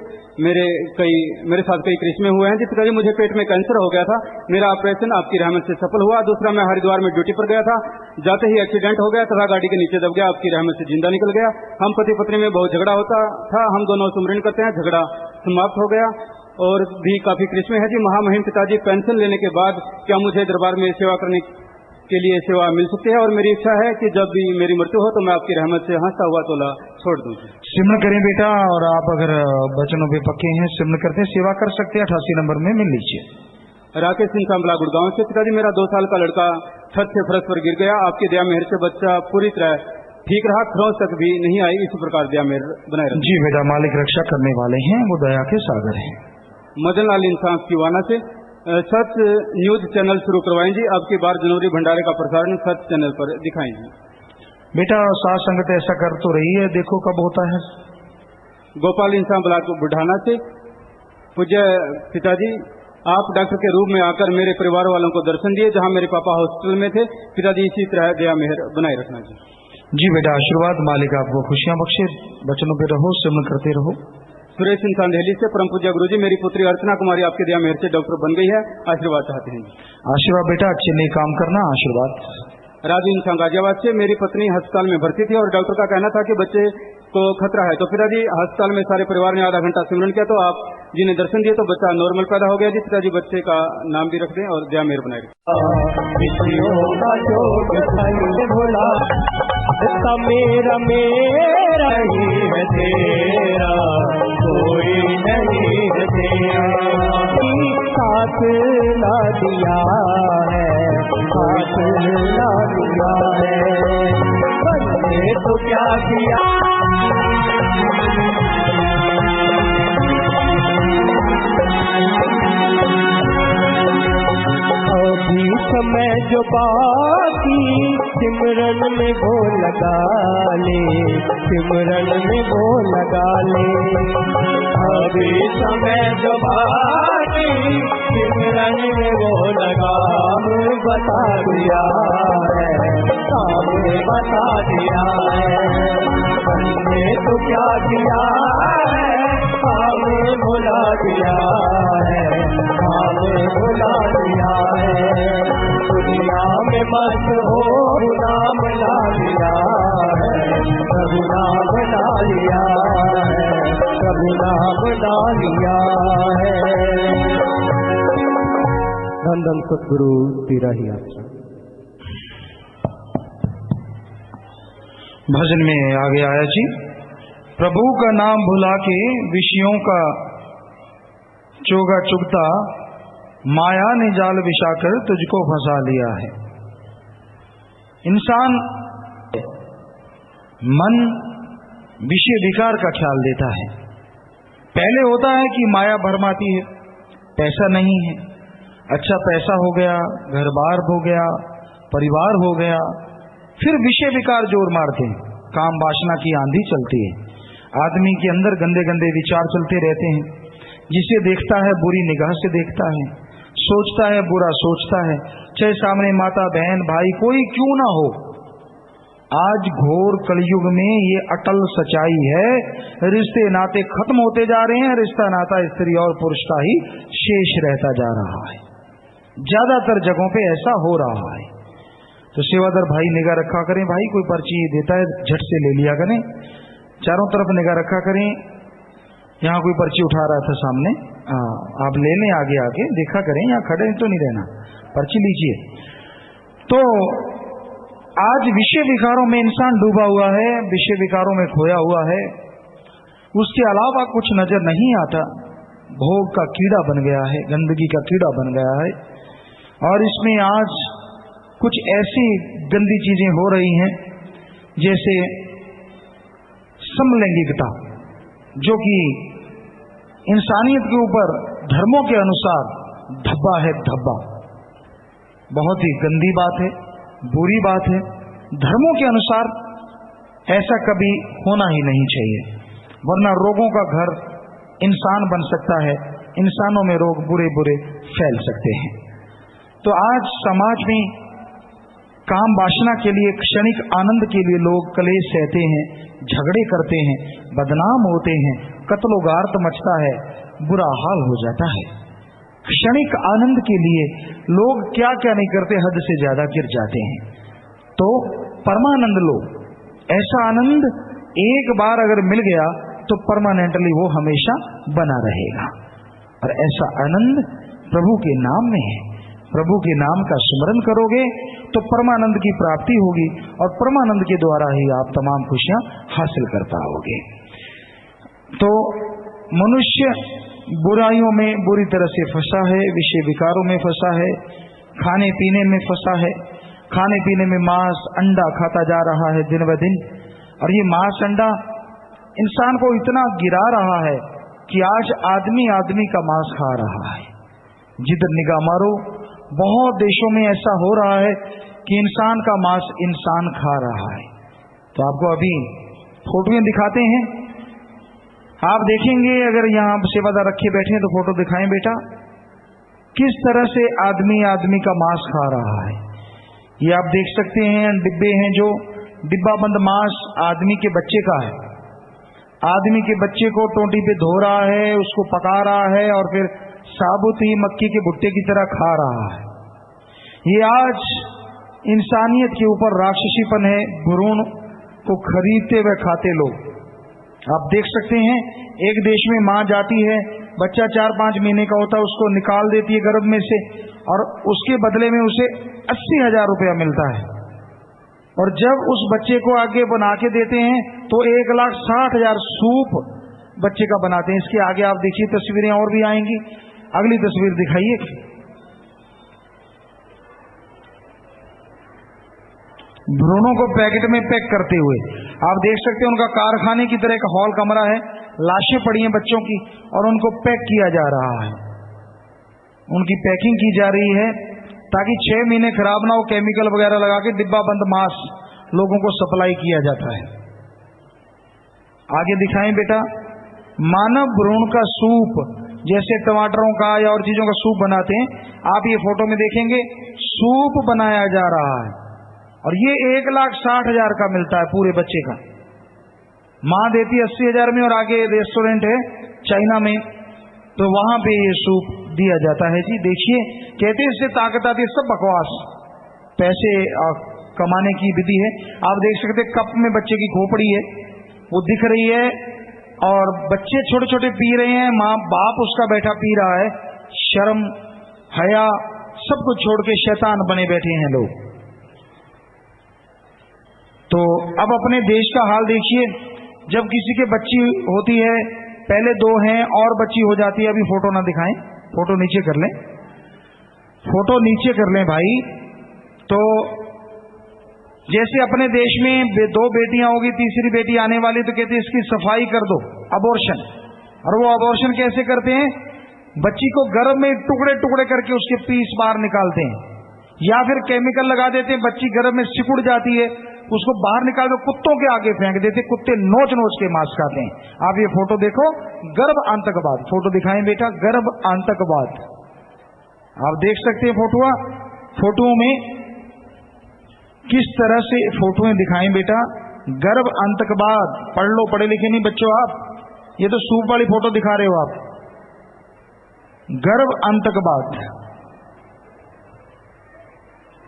मेरे साथ कई क्रिश्मे हुए हैं जी। पिताजी, मुझे पेट में कैंसर हो गया था, मेरा ऑपरेशन आपकी रहमत से सफल हुआ। दूसरा, मैं हरिद्वार में ड्यूटी पर गया था, जाते ही एक्सीडेंट हो गया तथा गाड़ी के नीचे दब गया, आपकी रहमत से जिंदा निकल गया। हम पति पत्नी में बहुत झगड़ा होता था, हम दोनों सुमरन करते हैं, झगड़ा समाप्त हो गया। और भी काफी क्रिश्मे है जी। महामहिम पिताजी, पेंशन लेने के बाद क्या मुझे दरबार में सेवा करने के लिए सेवा मिल सकती है? और मेरी इच्छा है कि जब भी मेरी मृत्यु हो तो मैं आपकी रहमत से हंसता हुआ तोला छोड़ दूं। सिमरन करें बेटा, और आप अगर वचनों पे पक्के हैं, सिमरन करते हैं, सेवा कर सकते हैं, 88 नंबर में मिल लीजिए। राकेश सिंह सांबला गुड़गांव से। पिताजी, मेरा 2 साल का लड़का छत से फर्श पर गिर गया, आपकी दया मेहर से बच्चा पूरी तरह ठीक रहा, खरोंच तक भी नहीं आई, इसी प्रकार दया मेहर बनाए रखें। जी बेटा, मालिक रक्षा करने वाले हैं, वो दया के सागर हैं। मदन लाल इंसान किवाना से। सच न्यूज चैनल शुरू करवाएं जी, अब की बार जनवरी भंडारे का प्रसारण सच चैनल पर दिखाएंगे। बेटा साथ संगत ऐसा कर तो रही है, देखो कब होता है। गोपाल इंसान ब्लॉक बुढ़ाना से। पूज्य पिताजी, आप डॉक्टर के रूप में आकर मेरे परिवार वालों को दर्शन दिए, जहां मेरे पापा हॉस्पिटल में थे। पिताजी, इसी तरह दया मेहर बनाए रखना जी। जी बेटा, आशीर्वाद, मालिक आपको खुशियां बख्शे, बचनों पे रहो, सिमरन करते रहो। सुरेश इंसान दिल्ली से। परम पूज्य गुरुजी, मेरी पुत्री अर्चना कुमारी आपके दया मेहर से डॉक्टर बन गई है, आशीर्वाद चाहते हैं। आशीर्वाद बेटा, अच्छे नए काम करना, आशीर्वाद। राजू इंसान गाजियाबाद से। मेरी पत्नी अस्पताल में भर्ती थी और डॉक्टर का कहना था कि बच्चे को खतरा है, तो पिताजी अस्पताल में सारे परिवार ने आधा घंटा सिमरन किया, तो आप जी ने दर्शन दिए तो बच्चा नॉर्मल पैदा हो गया जी। पिताजी, बच्चे का नाम भी रख दें और दया मेहर बनाए। मेरा मेरा ही है तेरा, कोई नहीं है तेरा। साथ ला दिया है, साथ ला दिया है, बंदे तो क्या किया। अभी समय जो बाकी सिमरन में वो लगा ले, सिमरन में वो लगा ले। अभी समय जो बाकी सिमरन में वो लगा, बता दिया है, सामने बता दिया है। हमने तो क्या किया है, हमें भुला दिया है, हमें भुला दिया है। दुनिया में मस्त हो नाम ला लिया है, प्रभु नाम ला लिया है, प्रभु नाम ला लिया है। धन धन सतगुरु तेरा ही आशा। भजन में आगे आया जी। प्रभु का नाम भुला के विषयों का चोगा चुगता, माया ने जाल बिछाकर तुझको फंसा लिया है। इंसान मन विषय विकार का ख्याल देता है। पहले होता है कि माया भरमाती है, पैसा नहीं है, अच्छा पैसा हो गया, घर बार हो गया, परिवार हो गया, फिर विषय विकार जोर मारते हैं, काम वासना की आंधी चलती है, आदमी के अंदर गंदे गंदे विचार चलते रहते हैं। जिसे देखता है बुरी निगाह से देखता है, सोचता है बुरा सोचता है, चाहे सामने माता बहन भाई कोई क्यों ना हो। आज घोर कलयुग में ये अटल सच्चाई है, रिश्ते नाते खत्म होते जा रहे हैं, रिश्ता नाता स्त्री और पुरुष का ही शेष रहता जा रहा है। ज्यादातर जगहों पे ऐसा हो रहा है। तो सेवादार भाई निगाह रखा करें, भाई कोई पर्ची देता है झट से ले लिया करें, चारों तरफ निगाह रखा करें। यहाँ कोई पर्ची उठा रहा था सामने, आप ले लें आगे आके देखा करें, यहाँ खड़े तो नहीं रहना, पर्ची लीजिए। तो आज विषय विकारों में इंसान डूबा हुआ है, विषय विकारों में खोया हुआ है, उसके अलावा कुछ नजर नहीं आता। भोग का कीड़ा बन गया है, गंदगी का कीड़ा बन गया है। और इसमें आज कुछ ऐसी गंदी चीजें हो रही हैं जैसे समलैंगिकता, जो कि इंसानियत के ऊपर धर्मों के अनुसार धब्बा है, धब्बा। बहुत ही गंदी बात है, बुरी बात है। धर्मों के अनुसार ऐसा कभी होना ही नहीं चाहिए, वरना रोगों का घर इंसान बन सकता है, इंसानों में रोग बुरे बुरे फैल सकते हैं। तो आज समाज में काम वासना के लिए, क्षणिक आनंद के लिए लोग कलेश सहते हैं, झगड़े करते हैं, बदनाम होते हैं, कत्लोगार्त मचता है, बुरा हाल हो जाता है। क्षणिक आनंद के लिए लोग क्या क्या नहीं करते, हद से ज्यादा गिर जाते हैं। तो परमानंद लो, ऐसा आनंद एक बार अगर मिल गया तो परमानेंटली वो हमेशा बना रहेगा। और ऐसा आनंद प्रभु के नाम में है। प्रभु के नाम का स्मरण करोगे तो परमानंद की प्राप्ति होगी, और परमानंद के द्वारा ही आप तमाम खुशियां हासिल कर पाओगे। तो मनुष्य बुराइयों में बुरी तरह से फंसा है, विषय विकारों में फंसा है, खाने पीने में फंसा है। खाने पीने में मांस अंडा खाता जा रहा है दिन ब दिन, और ये मांस अंडा इंसान को इतना गिरा रहा है कि आज आदमी आदमी का मांस खा रहा है। जिधर निगाह मारो, बहुत देशों में ऐसा हो रहा है कि इंसान का मांस इंसान खा रहा है। तो आपको अभी फोटोएं दिखाते हैं, आप देखेंगे। अगर यहाँ सेवादार रखे बैठे हैं तो फोटो दिखाएं बेटा, किस तरह से आदमी आदमी का मांस खा रहा है। ये आप देख सकते हैं, डिब्बे हैं, जो डिब्बा बंद मांस आदमी के बच्चे का है। आदमी के बच्चे को टोंटी पे धो रहा है, उसको पका रहा है, और फिर साबुत ही मक्की के भुट्टे की तरह खा रहा है। ये आज इंसानियत के ऊपर राक्षसीपन है, भ्रूण को खरीदते हुए खाते लोग। आप देख सकते हैं, एक देश में मां जाती है, बच्चा 4-5 महीने का होता है, उसको निकाल देती है गर्भ में से, और उसके बदले में उसे 80,000 रुपया मिलता है। और जब उस बच्चे को आगे बना के देते हैं तो 1,60,000 सूप बच्चे का बनाते हैं। इसके आगे आप देखिए, तस्वीरें और भी आएंगी। अगली तस्वीर दिखाइए। भ्रूणों को पैकेट में पैक करते हुए आप देख सकते हैं, उनका कारखाने की तरह एक हॉल कमरा है, लाशें पड़ी हैं बच्चों की, और उनको पैक किया जा रहा है। उनकी पैकिंग की जा रही है ताकि 6 महीने खराब ना हो, केमिकल वगैरह लगा के डिब्बा बंद मांस लोगों को सप्लाई किया जाता है। आगे दिखाएं बेटा, मानव भ्रूण का सूप, जैसे टमाटरों का या और चीजों का सूप बनाते हैं, आप ये फोटो में देखेंगे सूप बनाया जा रहा है, और ये 1,60,000 का मिलता है पूरे बच्चे का। मां देती 80,000 में, और आगे रेस्टोरेंट है चाइना में, तो वहां पे ये सूप दिया जाता है। जी देखिए, कहते हैं इससे ताकत आती है, सब बकवास, पैसे कमाने की विधि है। आप देख सकते हैं, कप में बच्चे की खोपड़ी है, वो दिख रही है, और बच्चे छोटे छोटे पी रहे हैं, माँ बाप उसका बैठा पी रहा है। शर्म हया सब कुछ छोड़ के शैतान बने बैठे हैं लोग। तो अब अपने देश का हाल देखिए, जब किसी के बच्ची होती है, पहले 2 हैं और बच्ची हो जाती है। अभी फोटो ना दिखाएं, फोटो नीचे कर लें, फोटो नीचे कर लें भाई। तो जैसे अपने देश में 2 बेटियां होगी, तीसरी बेटी आने वाली, तो कहते हैं इसकी सफाई कर दो, अबॉर्शन। और वो अबॉर्शन कैसे करते हैं, बच्ची को गर्भ में टुकड़े टुकड़े करके उसके पीस बाहर निकालते हैं, या फिर केमिकल लगा देते हैं, बच्ची गर्भ में सिकुड़ जाती है, उसको बाहर निकाल कर कुत्तों के आगे फेंक देते, कुत्ते नोच नोच के मांस खाते हैं। आप ये फोटो देखो, गर्भ आतंकवाद, फोटो दिखाएं बेटा, गर्भ आतंकवाद। आप देख सकते हैं फोटो में किस तरह से फोटोएं दिखाएं बेटा, गर्भ आतंकवाद। पढ़ लो, पढ़े लिखे नहीं बच्चों आप, ये तो सूप वाली फोटो दिखा रहे हो आप, गर्भ आतंकवाद।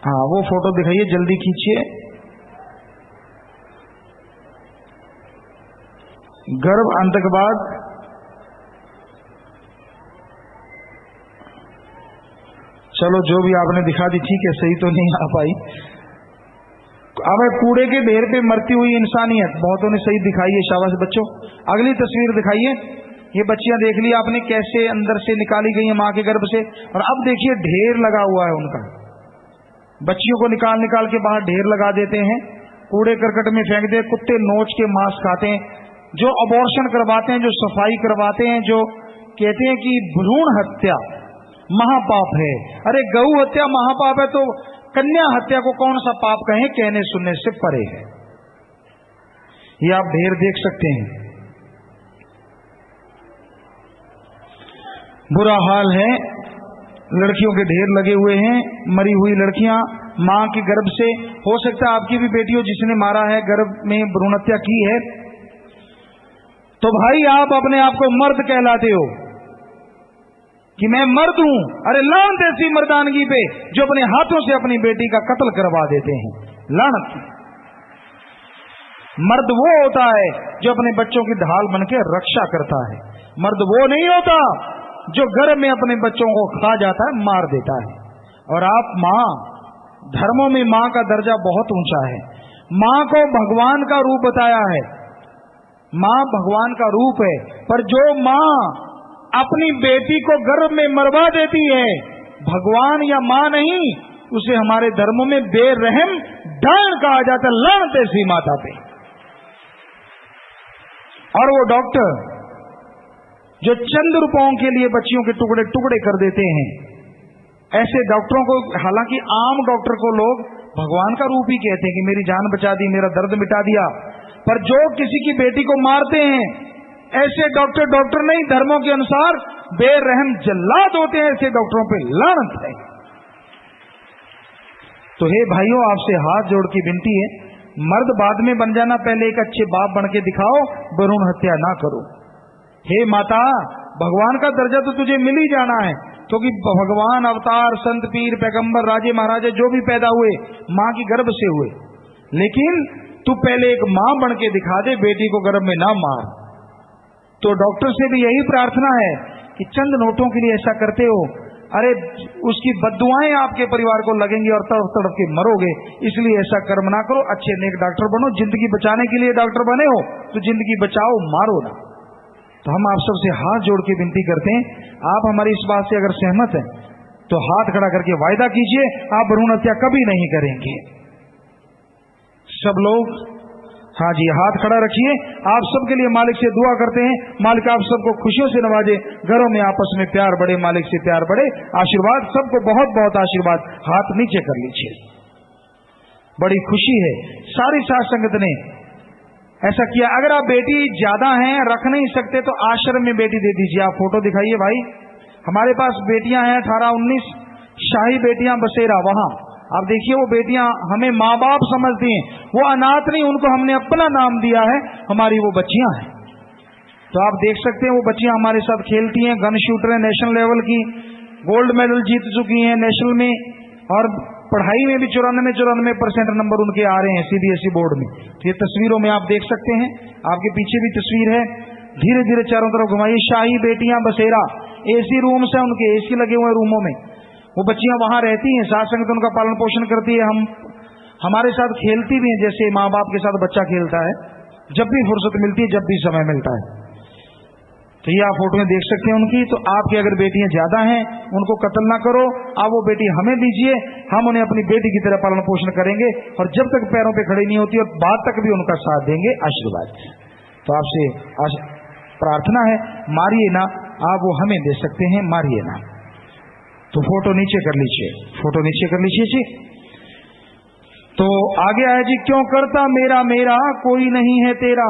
हाँ, वो फोटो दिखाइए, जल्दी खींचिए। गर्भ आतंकवाद चलो जो भी आपने दिखा दी ठीक है, सही तो नहीं आ पाई। अब कूड़े के ढेर पे मरती हुई इंसानियत, बहुतों ने सही दिखाई है, शाबाश बच्चों। अगली तस्वीर दिखाइए। ये बच्चियां देख ली आपने कैसे अंदर से निकाली गई हैं मां के गर्भ से, और अब देखिए ढेर लगा हुआ है उनका। बच्चियों को निकाल निकाल के बाहर ढेर लगा देते हैं, कूड़े करकट में फेंक दे, कुत्ते नोच के मांस खाते हैं। जो अबॉर्शन करवाते हैं, जो सफाई करवाते हैं, जो कहते हैं कि भ्रूण हत्या महापाप है। अरे गौ हत्या महापाप है तो कन्या हत्या को कौन सा पाप कहें, कहने सुनने से परे है। ये आप ढेर देख सकते हैं, बुरा हाल है। लड़कियों के ढेर लगे हुए हैं, मरी हुई लड़कियां मां के गर्भ से। हो सकता है आपकी भी बेटी हो जिसने मारा है, गर्भ में भ्रूण हत्या की है, तो भाई आप अपने आप को मर्द कहलाते हो कि मैं मर्द हूं। अरे लानत ऐसी मर्दानगी पे जो अपने हाथों से अपनी बेटी का कत्ल करवा देते हैं, लानत। मर्द वो होता है जो अपने बच्चों की ढाल बनकर रक्षा करता है। मर्द वो नहीं होता जो घर में अपने बच्चों को खा जाता है, मार देता है। और आप मां, धर्मों में मां का दर्जा बहुत ऊंचा है। मां को भगवान का रूप बताया है, मां भगवान का रूप है। पर जो मां अपनी बेटी को गर्भ में मरवा देती है, भगवान या मां नहीं, उसे हमारे धर्मों में बेरहम डायन कहा जाता है। लानत ऐसी माता पे। और वो डॉक्टर जो चंद रुपयों के लिए बच्चियों के टुकड़े टुकड़े कर देते हैं, ऐसे डॉक्टरों को, हालांकि आम डॉक्टर को लोग भगवान का रूप ही कहते हैं कि मेरी जान बचा दी, मेरा दर्द मिटा दिया। पर जो किसी की बेटी को मारते हैं, ऐसे डॉक्टर डॉक्टर नहीं, धर्मों के अनुसार बेरहम जल्लाद होते हैं। ऐसे डॉक्टरों पे लानत है। तो हे भाइयों, आपसे हाथ जोड़ की विनती है, मर्द बाद में बन जाना, पहले एक अच्छे बाप बन के दिखाओ, भ्रूण हत्या ना करो। हे माता, भगवान का दर्जा तो तुझे मिल ही जाना है, क्योंकि भगवान, अवतार, संत, पीर, पैगंबर, राजे महाराजे जो भी पैदा हुए मां की गर्भ से हुए। लेकिन तू पहले एक मां बन के दिखा दे, बेटी को गर्भ में ना मार। तो डॉक्टर से भी यही प्रार्थना है कि चंद नोटों के लिए ऐसा करते हो, अरे उसकी बद्दुआएं आपके परिवार को लगेंगी और तड़प तड़प के मरोगे। इसलिए ऐसा कर्म ना करो, अच्छे नेक डॉक्टर बनो। जिंदगी बचाने के लिए डॉक्टर बने हो तो जिंदगी बचाओ, मारो ना। तो हम आप सबसे हाथ जोड़ के विनती करते हैं, आप हमारी इस बात से अगर सहमत हैं तो हाथ खड़ा करके वायदा कीजिए आप भ्रूण हत्या कभी नहीं करेंगे। सब लोग हाँ जी, हाथ खड़ा रखिए। आप सबके लिए मालिक से दुआ करते हैं, मालिक आप सबको खुशियों से नवाजे, घरों में आपस में प्यार बढ़े, मालिक से प्यार बढ़े, आशीर्वाद, सबको बहुत बहुत आशीर्वाद। हाथ नीचे कर लीजिए। बड़ी खुशी है सारी साथ संगत ने ऐसा किया। अगर आप बेटी ज्यादा हैं, रख नहीं सकते, तो आश्रम में बेटी दे दीजिए। आप फोटो दिखाइए भाई। हमारे पास बेटियां हैं 18-19 शाही बेटियां बसेरा, वहां आप देखिए वो बेटियां हमें माँ बाप समझती हैं, वो अनाथ नहीं, उनको हमने अपना नाम दिया है, हमारी वो बच्चियां हैं। तो आप देख सकते हैं वो बच्चियां हमारे साथ खेलती हैं, गन शूटर है, नेशनल लेवल की गोल्ड मेडल जीत चुकी हैं नेशनल में, और पढ़ाई में भी 94% नंबर उनके आ रहे हैं CBSE बोर्ड में। तो ये तस्वीरों में आप देख सकते हैं, आपके पीछे भी तस्वीर है। धीरे धीरे चारों तरफ घुमाइए। शाही बेटियां बसेरा, AC रूम्स है उनके, AC लगे हुए रूमों में, वो बच्चियां वहां रहती हैं, साथ संगत उनका पालन पोषण करती है, हमारे साथ खेलती भी हैं जैसे माँ बाप के साथ बच्चा खेलता है, जब भी फुर्सत मिलती है, जब भी समय मिलता है। तो ये आप फोटो में देख सकते हैं उनकी। तो आपकी अगर बेटियां ज्यादा हैं, उनको कत्ल ना करो, आप वो बेटी हमें दीजिए, हम उन्हें अपनी बेटी की तरह पालन पोषण करेंगे, और जब तक पैरों पे खड़ी नहीं होती और बाद तक भी उनका साथ देंगे, आशीर्वाद। तो आपसे प्रार्थना है, मारिए ना, आप वो हमें दे सकते हैं, मारिए ना। तो फोटो नीचे कर लीजिए, फोटो नीचे कर लीजिए जी। तो आगे आया जी, क्यों करता मेरा मेरा कोई नहीं है तेरा,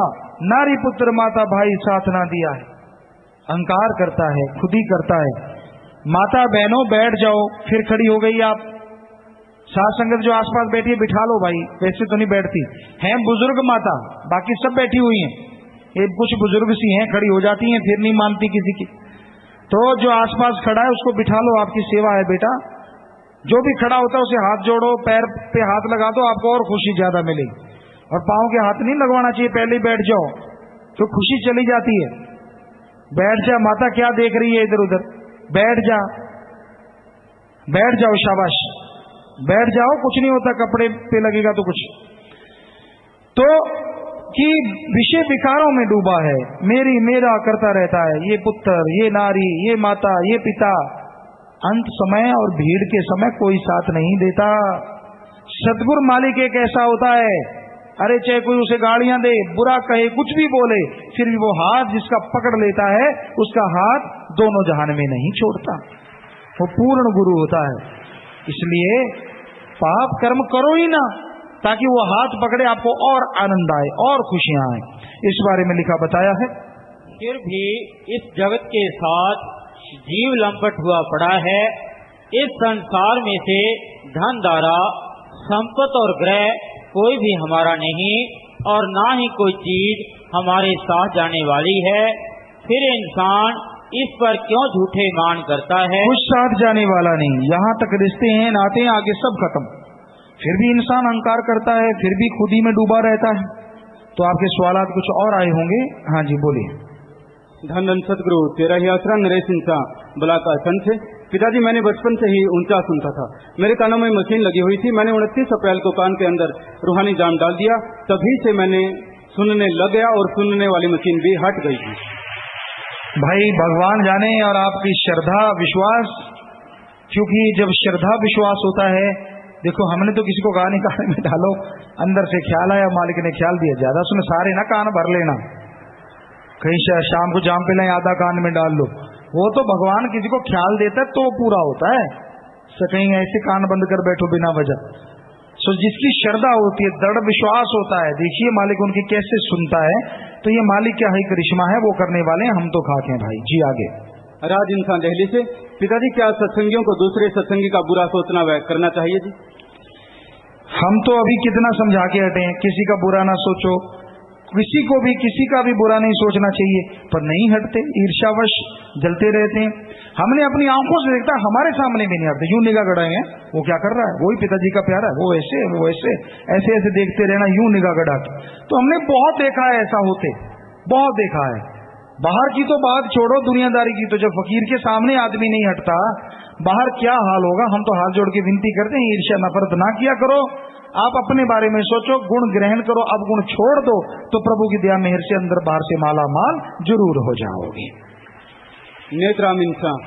नारी पुत्र माता भाई साथ ना दिया है। अहंकार करता है, खुद ही करता है। माता बहनों बैठ जाओ, फिर खड़ी हो गई आप। साथ संगत जो आसपास बैठी है बिठा लो भाई, वैसे तो नहीं बैठती हैं। बुजुर्ग माता बाकी सब बैठी हुई हैं, ये कुछ बुजुर्ग सी हैं, खड़ी हो जाती हैं, फिर नहीं मानती किसी की। तो जो आसपास खड़ा है उसको बिठा लो, आपकी सेवा है बेटा। जो भी खड़ा होता है उसे हाथ जोड़ो, पैर पे हाथ लगा दो, आपको और खुशी ज्यादा मिलेगी। और पांव के हाथ नहीं लगवाना चाहिए, पहले ही बैठ जाओ तो खुशी चली जाती है। बैठ जा माता, क्या देख रही है इधर उधर, बैठ जा। बैठ जाओ, शाबाश, बैठ जाओ, कुछ नहीं होता, कपड़े पे लगेगा तो कुछ। तो कि विषय विकारों में डूबा है, मेरी मेरा करता रहता है, ये पुत्र, ये नारी, ये माता, ये पिता। अंत समय और भीड़ के समय कोई साथ नहीं देता। सद्गुरु मालिक एक ऐसा होता है, अरे चाहे कोई उसे गालियां दे, बुरा कहे, कुछ भी बोले, फिर भी वो हाथ जिसका पकड़ लेता है उसका हाथ दोनों जहान में नहीं छोड़ता। वो पूर्ण गुरु होता है। इसलिए पाप कर्म करो ही ना, ताकि वो हाथ पकड़े, आपको और आनंद आए और खुशियां आए। इस बारे में लिखा बताया है। फिर भी इस जगत के साथ जीव लंपट हुआ पड़ा है। इस संसार में से धन धारा, संपत्ति और ग्रह कोई भी हमारा नहीं, और ना ही कोई चीज हमारे साथ जाने वाली है। फिर इंसान इस पर क्यों झूठे मान करता है? कुछ साथ जाने वाला नहीं, यहाँ तक रिश्ते हैं, नाते हैं, आगे सब खत्म। फिर भी इंसान अहंकार करता है, फिर भी खुद ही में डूबा रहता है। तो आपके सवालात कुछ और आए होंगे। हाँ जी, बोलिए। धन धन सतगुरु, तेरा ही आसरा नरेश इंसान बलाका संत है। पिताजी, मैंने बचपन से ही ऊंचा सुनता था। मेरे कानों में मशीन लगी हुई थी। मैंने 29 अप्रैल को कान के अंदर रूहानी जाम डाल दिया। तभी से मैंने सुनने लग गया और सुनने वाली मशीन भी हट गई थी। भाई भगवान जाने, और आपकी श्रद्धा विश्वास, क्योंकि जब श्रद्धा विश्वास होता है, देखो हमने तो किसी को कहा नहीं कान में डालो, अंदर से ख्याल आया, मालिक ने ख्याल दिया, ज्यादा सुन सारे ना कान भर लेना, कहीं शाम को जाम पे लाए आधा कान में डाल लो। वो तो भगवान किसी को ख्याल देता है तो पूरा होता है, कहीं ऐसे कान बंद कर बैठो बिना वजह। सो जिसकी श्रद्धा होती है, दृढ़ विश्वास होता है, देखिए मालिक उनकी कैसे सुनता है। तो ये मालिक क्या है, करिश्मा है, वो करने वाले हैं, हम तो खाके हैं भाई जी। आगे राज इंसान दिल्ली से। पिताजी, क्या सत्संगियों को दूसरे सत्संगी का बुरा सोचना करना चाहिए जी? हम तो अभी कितना समझा के हटे हैं, किसी का बुरा ना सोचो, किसी को भी किसी का भी बुरा नहीं सोचना चाहिए, पर नहीं हटते, ईर्ष्यावश जलते रहते हैं। हमने अपनी आंखों से देखता, हमारे सामने भी नहीं हटते, यूं निगाह गड़ाएंगे, वो क्या कर रहा है, वही पिताजी का प्यारा है, वो ऐसे वो ऐसे ऐसे ऐसे देखते रहना, यूं निगाह गड़ा के। तो हमने बहुत देखा है ऐसा होते, बहुत देखा है। बाहर की तो बात छोड़ो, दुनियादारी की तो जब फकीर के सामने आदमी नहीं हटता, बाहर क्या हाल होगा। हम तो हाथ जोड़ के विनती करते हैं, ईर्ष्या नफरत ना किया करो, आप अपने बारे में सोचो, गुण ग्रहण करो। अब गुण छोड़ दो तो प्रभु की दया मेहर से अंदर बाहर से माला माल जरूर हो जाओगे। नेत्राम इंसान।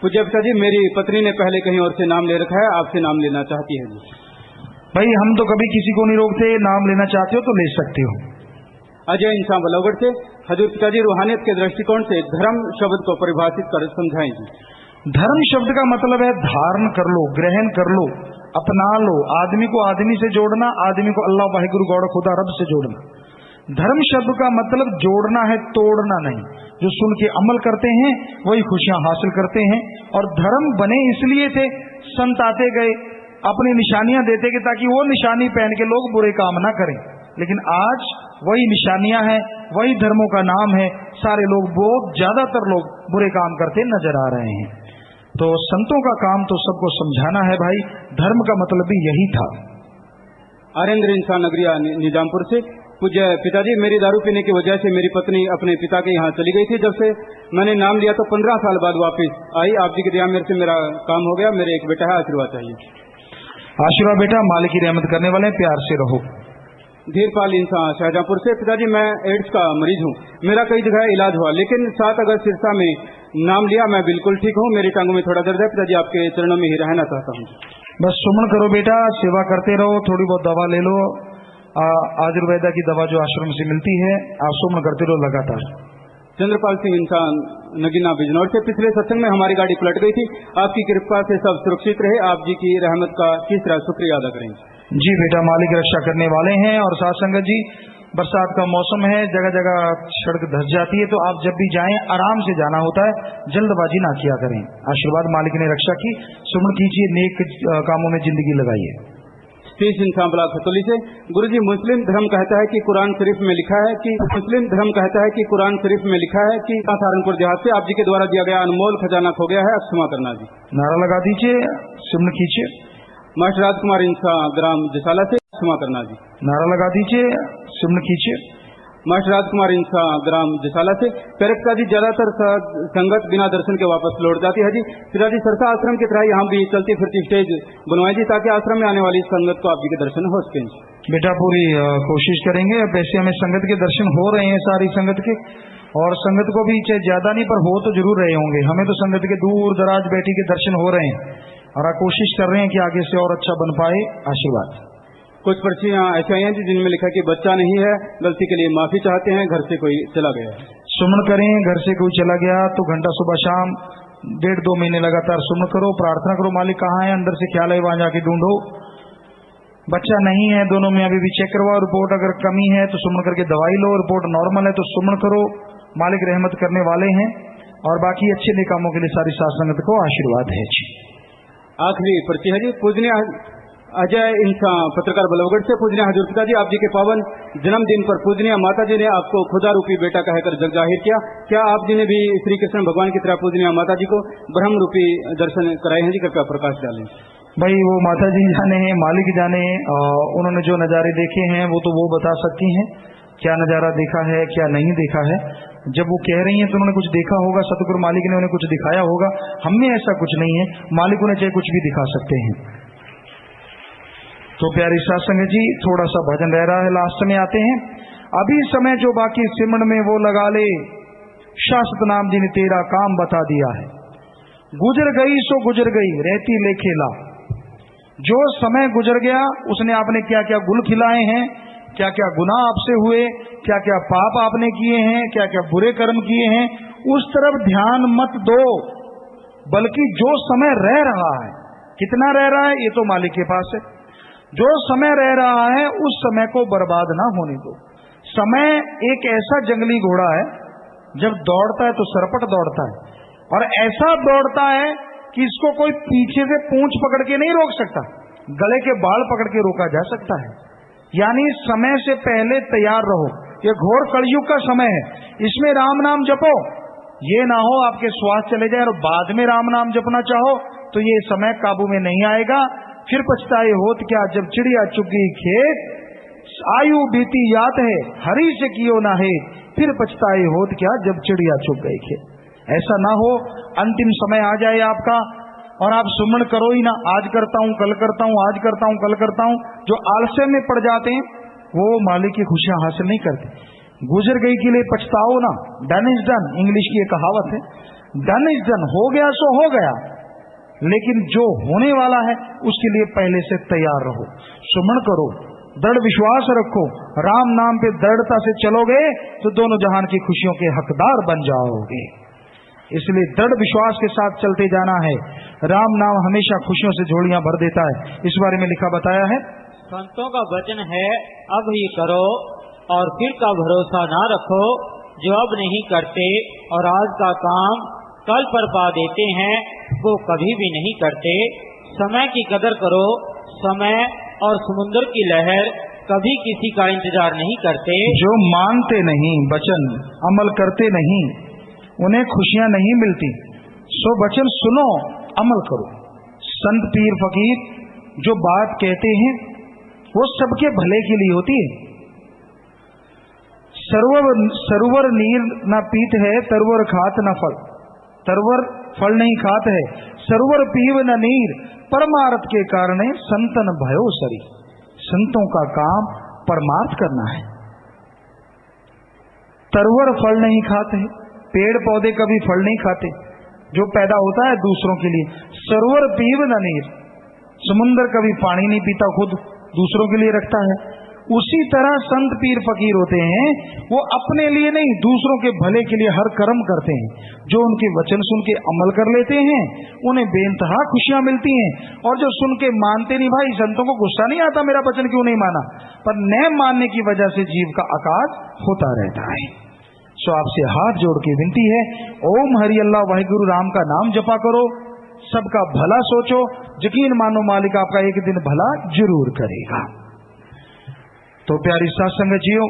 पूज्य पिताजी, मेरी पत्नी ने पहले कहीं और से नाम ले रखा है, आपसे नाम लेना चाहती है जी। भाई हम तो कभी किसी को नहीं रोकते, नाम लेना चाहते हो तो ले सकते हो। अजय इंसान बलावगढ़ से। हजूर पिताजी, रूहानियत के दृष्टिकोण से धर्म शब्द को परिभाषित कर समझाएं जी। धर्म शब्द का मतलब है धारण कर लो, ग्रहण कर लो, अपना लो। आदमी को आदमी से जोड़ना, आदमी को अल्लाह वाहिगुरु गौड़ खुदा रब से जोड़ना। धर्म शब्द का मतलब जोड़ना है, तोड़ना नहीं। जो सुन के अमल करते हैं वही खुशियां हासिल करते हैं। और धर्म बने इसलिए थे, संत आते गए, अपनी निशानियां देते गए, ताकि वो निशानी पहन के लोग बुरे काम ना करें। लेकिन आज वही निशानियां हैं, वही धर्मों का नाम है, सारे लोग, बहुत ज्यादातर लोग बुरे काम करते नजर आ रहे हैं। तो संतों का काम तो सबको समझाना है भाई, धर्म का मतलब भी यही था। आरेंद्र इंसान नगरिया निजामपुर से। पूज्य पिताजी, मेरी दारू पीने की वजह से मेरी पत्नी अपने पिता के यहाँ चली गई थी। जब से मैंने नाम लिया तो 15 साल बाद वापस आई। आप जी की दया मेरे से मेरा काम हो गया। मेरे एक बेटा है, आशीर्वाद चाहिए। आशीर्वाद बेटा, मालिक की रहमत करने वाले, प्यार से रहो। धीरपाल इंसान शाहजहांपुर से। पिताजी, मैं एड्स का मरीज हूँ, मेरा कई जगह इलाज हुआ, लेकिन 7 अगस्त सिरसा में नाम लिया, मैं बिल्कुल ठीक हूँ। मेरी टांगों में थोड़ा दर्द है। पिताजी, आपके चरणों में ही रहना चाहता हूँ। बस सुमन करो बेटा, सेवा करते रहो, थोड़ी बहुत दवा ले लो, आयुर्वेदा की दवा जो आश्रम से मिलती है, आप सुमन करते रहो लगातार। चंद्रपाल सिंह इंसान नगीना बिजनौर से। पिछले सत्संग में हमारी गाड़ी पलट गई थी, आपकी कृपा से सब सुरक्षित रहे। आप जी की रहमत का किस तरह शुक्रिया अदा करेंगे? जी बेटा, मालिक रक्षा करने वाले हैं। और साथ संगत जी, बरसात का मौसम है, जगह जगह सड़क धंस जाती है, तो आप जब भी जाएं आराम से जाना होता है, जल्दबाजी ना किया करें। आशीर्वाद मालिक ने रक्षा की, सुमन कीजिए, नेक कामों में जिंदगी लगाइए। तीस इंसान ब्लॉक खतौली से। गुरुजी, मुस्लिम धर्म कहता है कि कुरान शरीफ में लिखा है कि सहारनपुर देहात से आप जी के द्वारा दिया गया अनमोल खजाना खो गया है, क्षमा करना जी। नारा लगा दीजिए, सुमन कीजिए। मास्टर राजकुमार इंसान ग्राम जसाला से। क्षमा करना जी। नारा लगा दीजिए, सुमन कीजिए। मास्टर राजकुमार इंसा ग्राम जसाला से। प्यारे पिताजी, ज्यादातर संगत बिना दर्शन के वापस लौट जाती है जी। पिताजी, सरसा आश्रम की तरह यहाँ भी चलती फिरती स्टेज बनवाई जी, ताकि आश्रम में आने वाली संगत को आप जी के दर्शन हो सकें। बेटा पूरी कोशिश करेंगे। अब वैसे हमें संगत के दर्शन हो रहे हैं, सारी संगत के, और संगत को भी चाहे ज्यादा नहीं पर हो तो जरूर रहे होंगे। हमें तो संगत के दूर दराज बैठी के दर्शन हो रहे हैं और कोशिश कर रहे हैं कि आगे से और अच्छा बन पाए। आशीर्वाद। कुछ पर्चियां ऐसी आई हैं जी जिनमें लिखा है कि बच्चा नहीं है, गलती के लिए माफी चाहते हैं, घर से कोई चला गया है। सुमन करें। घर से कोई चला गया तो घंटा सुबह शाम 1.5-2 महीने लगातार सुमन करो, प्रार्थना करो, मालिक कहाँ है, अंदर से ख्याल है वहां जाके ढूंढो। बच्चा नहीं है, दोनों में अभी भी चेक करवाओ, रिपोर्ट अगर कमी है तो सुमन करके दवाई लो, रिपोर्ट नॉर्मल है तो सुमन करो। मालिक रहमत करने वाले हैं। और बाकी अच्छे नेक कामों के लिए सारी साथ संगत को आशीर्वाद है जी। आखिरी पर्ची है जी, पूजनीय अजय इंसा पत्रकार बलवगढ़ से। पूजनीय हजूर पिताजी, आप जी के पावन जन्मदिन पर पूजनीय माता जी ने आपको खुदा रूपी बेटा कहकर जग जाहिर किया। क्या आप जी ने भी श्री कृष्ण भगवान की तरह पूजनीय माता जी को ब्रह्म रूपी दर्शन कराए हैं जी? कृपया प्रकाश डालें। भाई वो माता जी जाने हैं, मालिक जाने, उन्होंने जो नज़ारे देखे हैं वो तो वो बता सकती हैं, क्या नज़ारा देखा है क्या नहीं देखा है। जब वो कह रही हैं तो उन्होंने कुछ देखा होगा, सतगुरु मालिक ने उन्हें कुछ दिखाया होगा। हमें ऐसा कुछ नहीं है, मालिक उन्हें चाहे कुछ भी दिखा सकते हैं। तो प्यारी सत्संग जी, थोड़ा सा भजन रह रहा है, लास्ट में आते हैं। अभी समय जो बाकी सिमरन में वो लगा ले, शाश्वत नाम जी ने तेरा काम बता दिया है। गुजर गई सो गुजर गई, रहती ले खेला। जो समय गुजर गया उसने आपने क्या क्या गुल खिलाए हैं, क्या क्या गुनाह आपसे हुए, क्या क्या पाप आपने किए हैं, क्या क्या बुरे कर्म किए हैं, उस तरफ ध्यान मत दो। बल्कि जो समय रह रहा है, कितना रह रहा है ये तो मालिक के पास है। जो समय रह रहा है उस समय को बर्बाद ना होने दो। समय एक ऐसा जंगली घोड़ा है, जब दौड़ता है तो सरपट दौड़ता है, और ऐसा दौड़ता है कि इसको कोई पीछे से पूंछ पकड़ के नहीं रोक सकता, गले के बाल पकड़ के रोका जा सकता है। यानी समय से पहले तैयार रहो। ये घोर कलयुग का समय है, इसमें राम नाम जपो। ये ना हो आपके श्वास चले जाए और बाद में राम नाम जपना चाहो तो ये समय काबू में नहीं आएगा। फिर पछताए होत क्या जब चिड़िया चुग गई खेत, आयु बीती याद है हरि से कियो ना है, फिर पछताए होत क्या जब चिड़िया चुग गई खेत। ऐसा ना हो अंतिम समय आ जाए आपका और आप सुमन करो ही ना, आज करता हूं कल करता हूं, आज करता हूं कल करता हूं। जो आलस्य में पड़ जाते हैं वो मालिक की खुशियां हासिल नहीं करते। गुजर गई के लिए पछताओ ना, डन इज डन, इंग्लिश की एक कहावत है, डन इज डन, हो गया सो हो गया। लेकिन जो होने वाला है उसके लिए पहले से तैयार रहो, सुमन करो, दृढ़ विश्वास रखो, राम नाम पे दृढ़ता से चलोगे तो दोनों जहान की खुशियों के हकदार बन जाओगे। इसलिए दृढ़ विश्वास के साथ चलते जाना है। राम नाम हमेशा खुशियों से झोलियां भर देता है। इस बारे में लिखा बताया है, संतों का वचन है अब ही करो और फिर का भरोसा ना रखो। जो अब नहीं करते और आज का काम कल पर पा देते हैं वो कभी भी नहीं करते। समय की कदर करो, समय और समुद्र की लहर कभी किसी का इंतजार नहीं करते। जो मानते नहीं वचन, अमल करते नहीं, उन्हें खुशियां नहीं मिलती। सो वचन सुनो, अमल करो। संत पीर फकीर जो बात कहते हैं वो सबके भले के लिए होती है। सरोवर नीर न पीत है, तरवर खात न फल। तरवर फल नहीं खात है, सरोवर पीव न नीर, परमार्थ के कारण संतन भयो सरी। संतों का काम परमार्थ करना है। तरवर फल नहीं खाते, पेड़ पौधे कभी फल नहीं खाते, जो पैदा होता है दूसरों के लिए। सरोवर पीव न नीर, समुन्द्र कभी पानी नहीं पीता, खुद दूसरों के लिए रखता है। उसी तरह संत पीर फकीर होते हैं, वो अपने लिए नहीं दूसरों के भले के लिए हर कर्म करते हैं। जो उनके वचन सुन के अमल कर लेते हैं उन्हें बेइंतहा खुशियां मिलती हैं, और जो सुन के मानते नहीं, भाई संतों को गुस्सा नहीं आता मेरा वचन क्यों नहीं माना, पर न मानने की वजह से जीव का आकाश होता रहता है। सो आपसे हाथ जोड़ के विनती है, ओम हरि अल्लाह वाहिगुरु राम का नाम जपा करो, सबका भला सोचो, यकीन मानो मालिक आपका एक दिन भला जरूर करेगा। तो प्यारी साथ संगत जियो,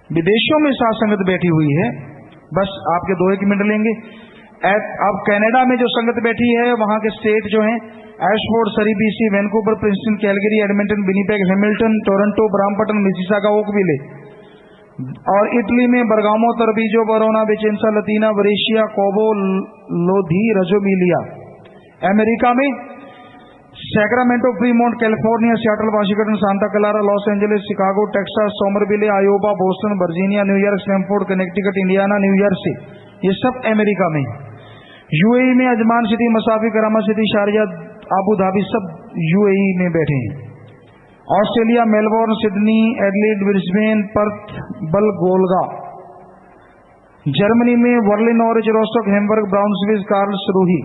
विदेशों में साथ संगत बैठी हुई है, बस आपके 2-1 मिनट लेंगे। अब कनाडा में जो संगत बैठी है वहां के स्टेट जो हैं, एशफोर्ड, सरी BC, Vancouver, Princeton, Calgary, Edmonton, Winnipeg, Hamilton, Toronto, Brampton, Mississauga, Oakville, और इटली में बरगामो, तरबीजो, वरोना, विचेंसा, लतीना, वरेशिया, कोबो, लोधी, रजोमिलिया। अमेरिका में Sacramento, Fremont, California, Seattle, Washington, Santa Clara, Los Angeles, Chicago, Texas, Somerville, Iowa, Boston, Virginia, New York, Stamford, Connecticut, Indiana, New Jersey, ये सब America में। UAE में Ajman city, Masafi, Karama city, Sharjah, Abu Dhabi, सब UAE में बैठे हैं। Australia, Melbourne, Sydney, Adelaide, Brisbane, Perth, Woolgoolga. Germany में Berlin, Norwich, Rostock, Hamburg, Brownsville, Karlsruhe.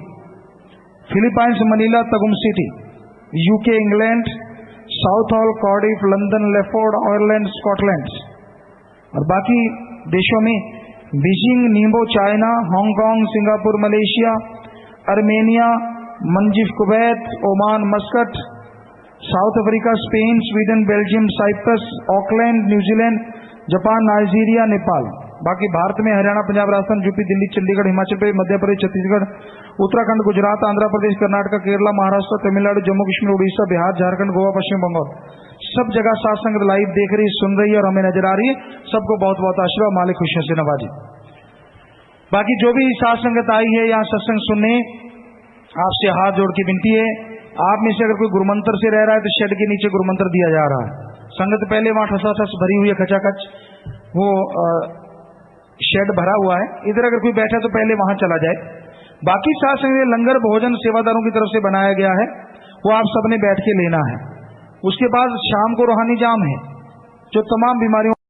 Philippines, Manila, Tagum city. UK, England, Southall, Cardiff, London, लेफोर्ड, Ireland, Scotland. और बाकी देशों में Beijing, Ningbo, China, Hong Kong, Singapore, Malaysia, Armenia, मंजिफ, Kuwait, Oman, Muscat, South Africa, Spain, Sweden, Belgium, Cyprus, Auckland, New Zealand, Japan, Nigeria, Nepal. बाकी भारत में Haryana, Punjab, Rajasthan, UP, Delhi, Chandigarh, Himachal Pradesh, Madhya Pradesh, Chhattisgarh, Uttarakhand, Gujarat, Andhra Pradesh, Karnataka, Kerala, Maharashtra, Tamil Nadu, Jammu Kashmir, Orissa, Bihar, Jharkhand, Goa, पश्चिम बंगाल, सब जगह साथ संगत लाइव देख रही, सुन रही है और हमें नजर आ रही है। सबको बहुत बहुत आशीर्वाद, मालिक खुशियों से नवाजे। बाकी जो भी साथ संगत आई है यहाँ सत्संग सुनने, आपसे हाथ जोड़ के विनती है, आप में से अगर कोई गुरुमंत्र से रह रहा है तो शेड के नीचे गुरुमंत्र दिया जा रहा है। संगत पहले वहां ठसाठस भरी हुई है, खचाखच वो शेड भरा हुआ है। इधर अगर कोई बैठा तो पहले वहां चला जाए। बाकी साथ संग लंगर भोजन सेवादारों की तरफ से बनाया गया है, वो आप सबने बैठ के लेना है। उसके बाद शाम को रूहानी जाम है, जो तमाम बीमारियों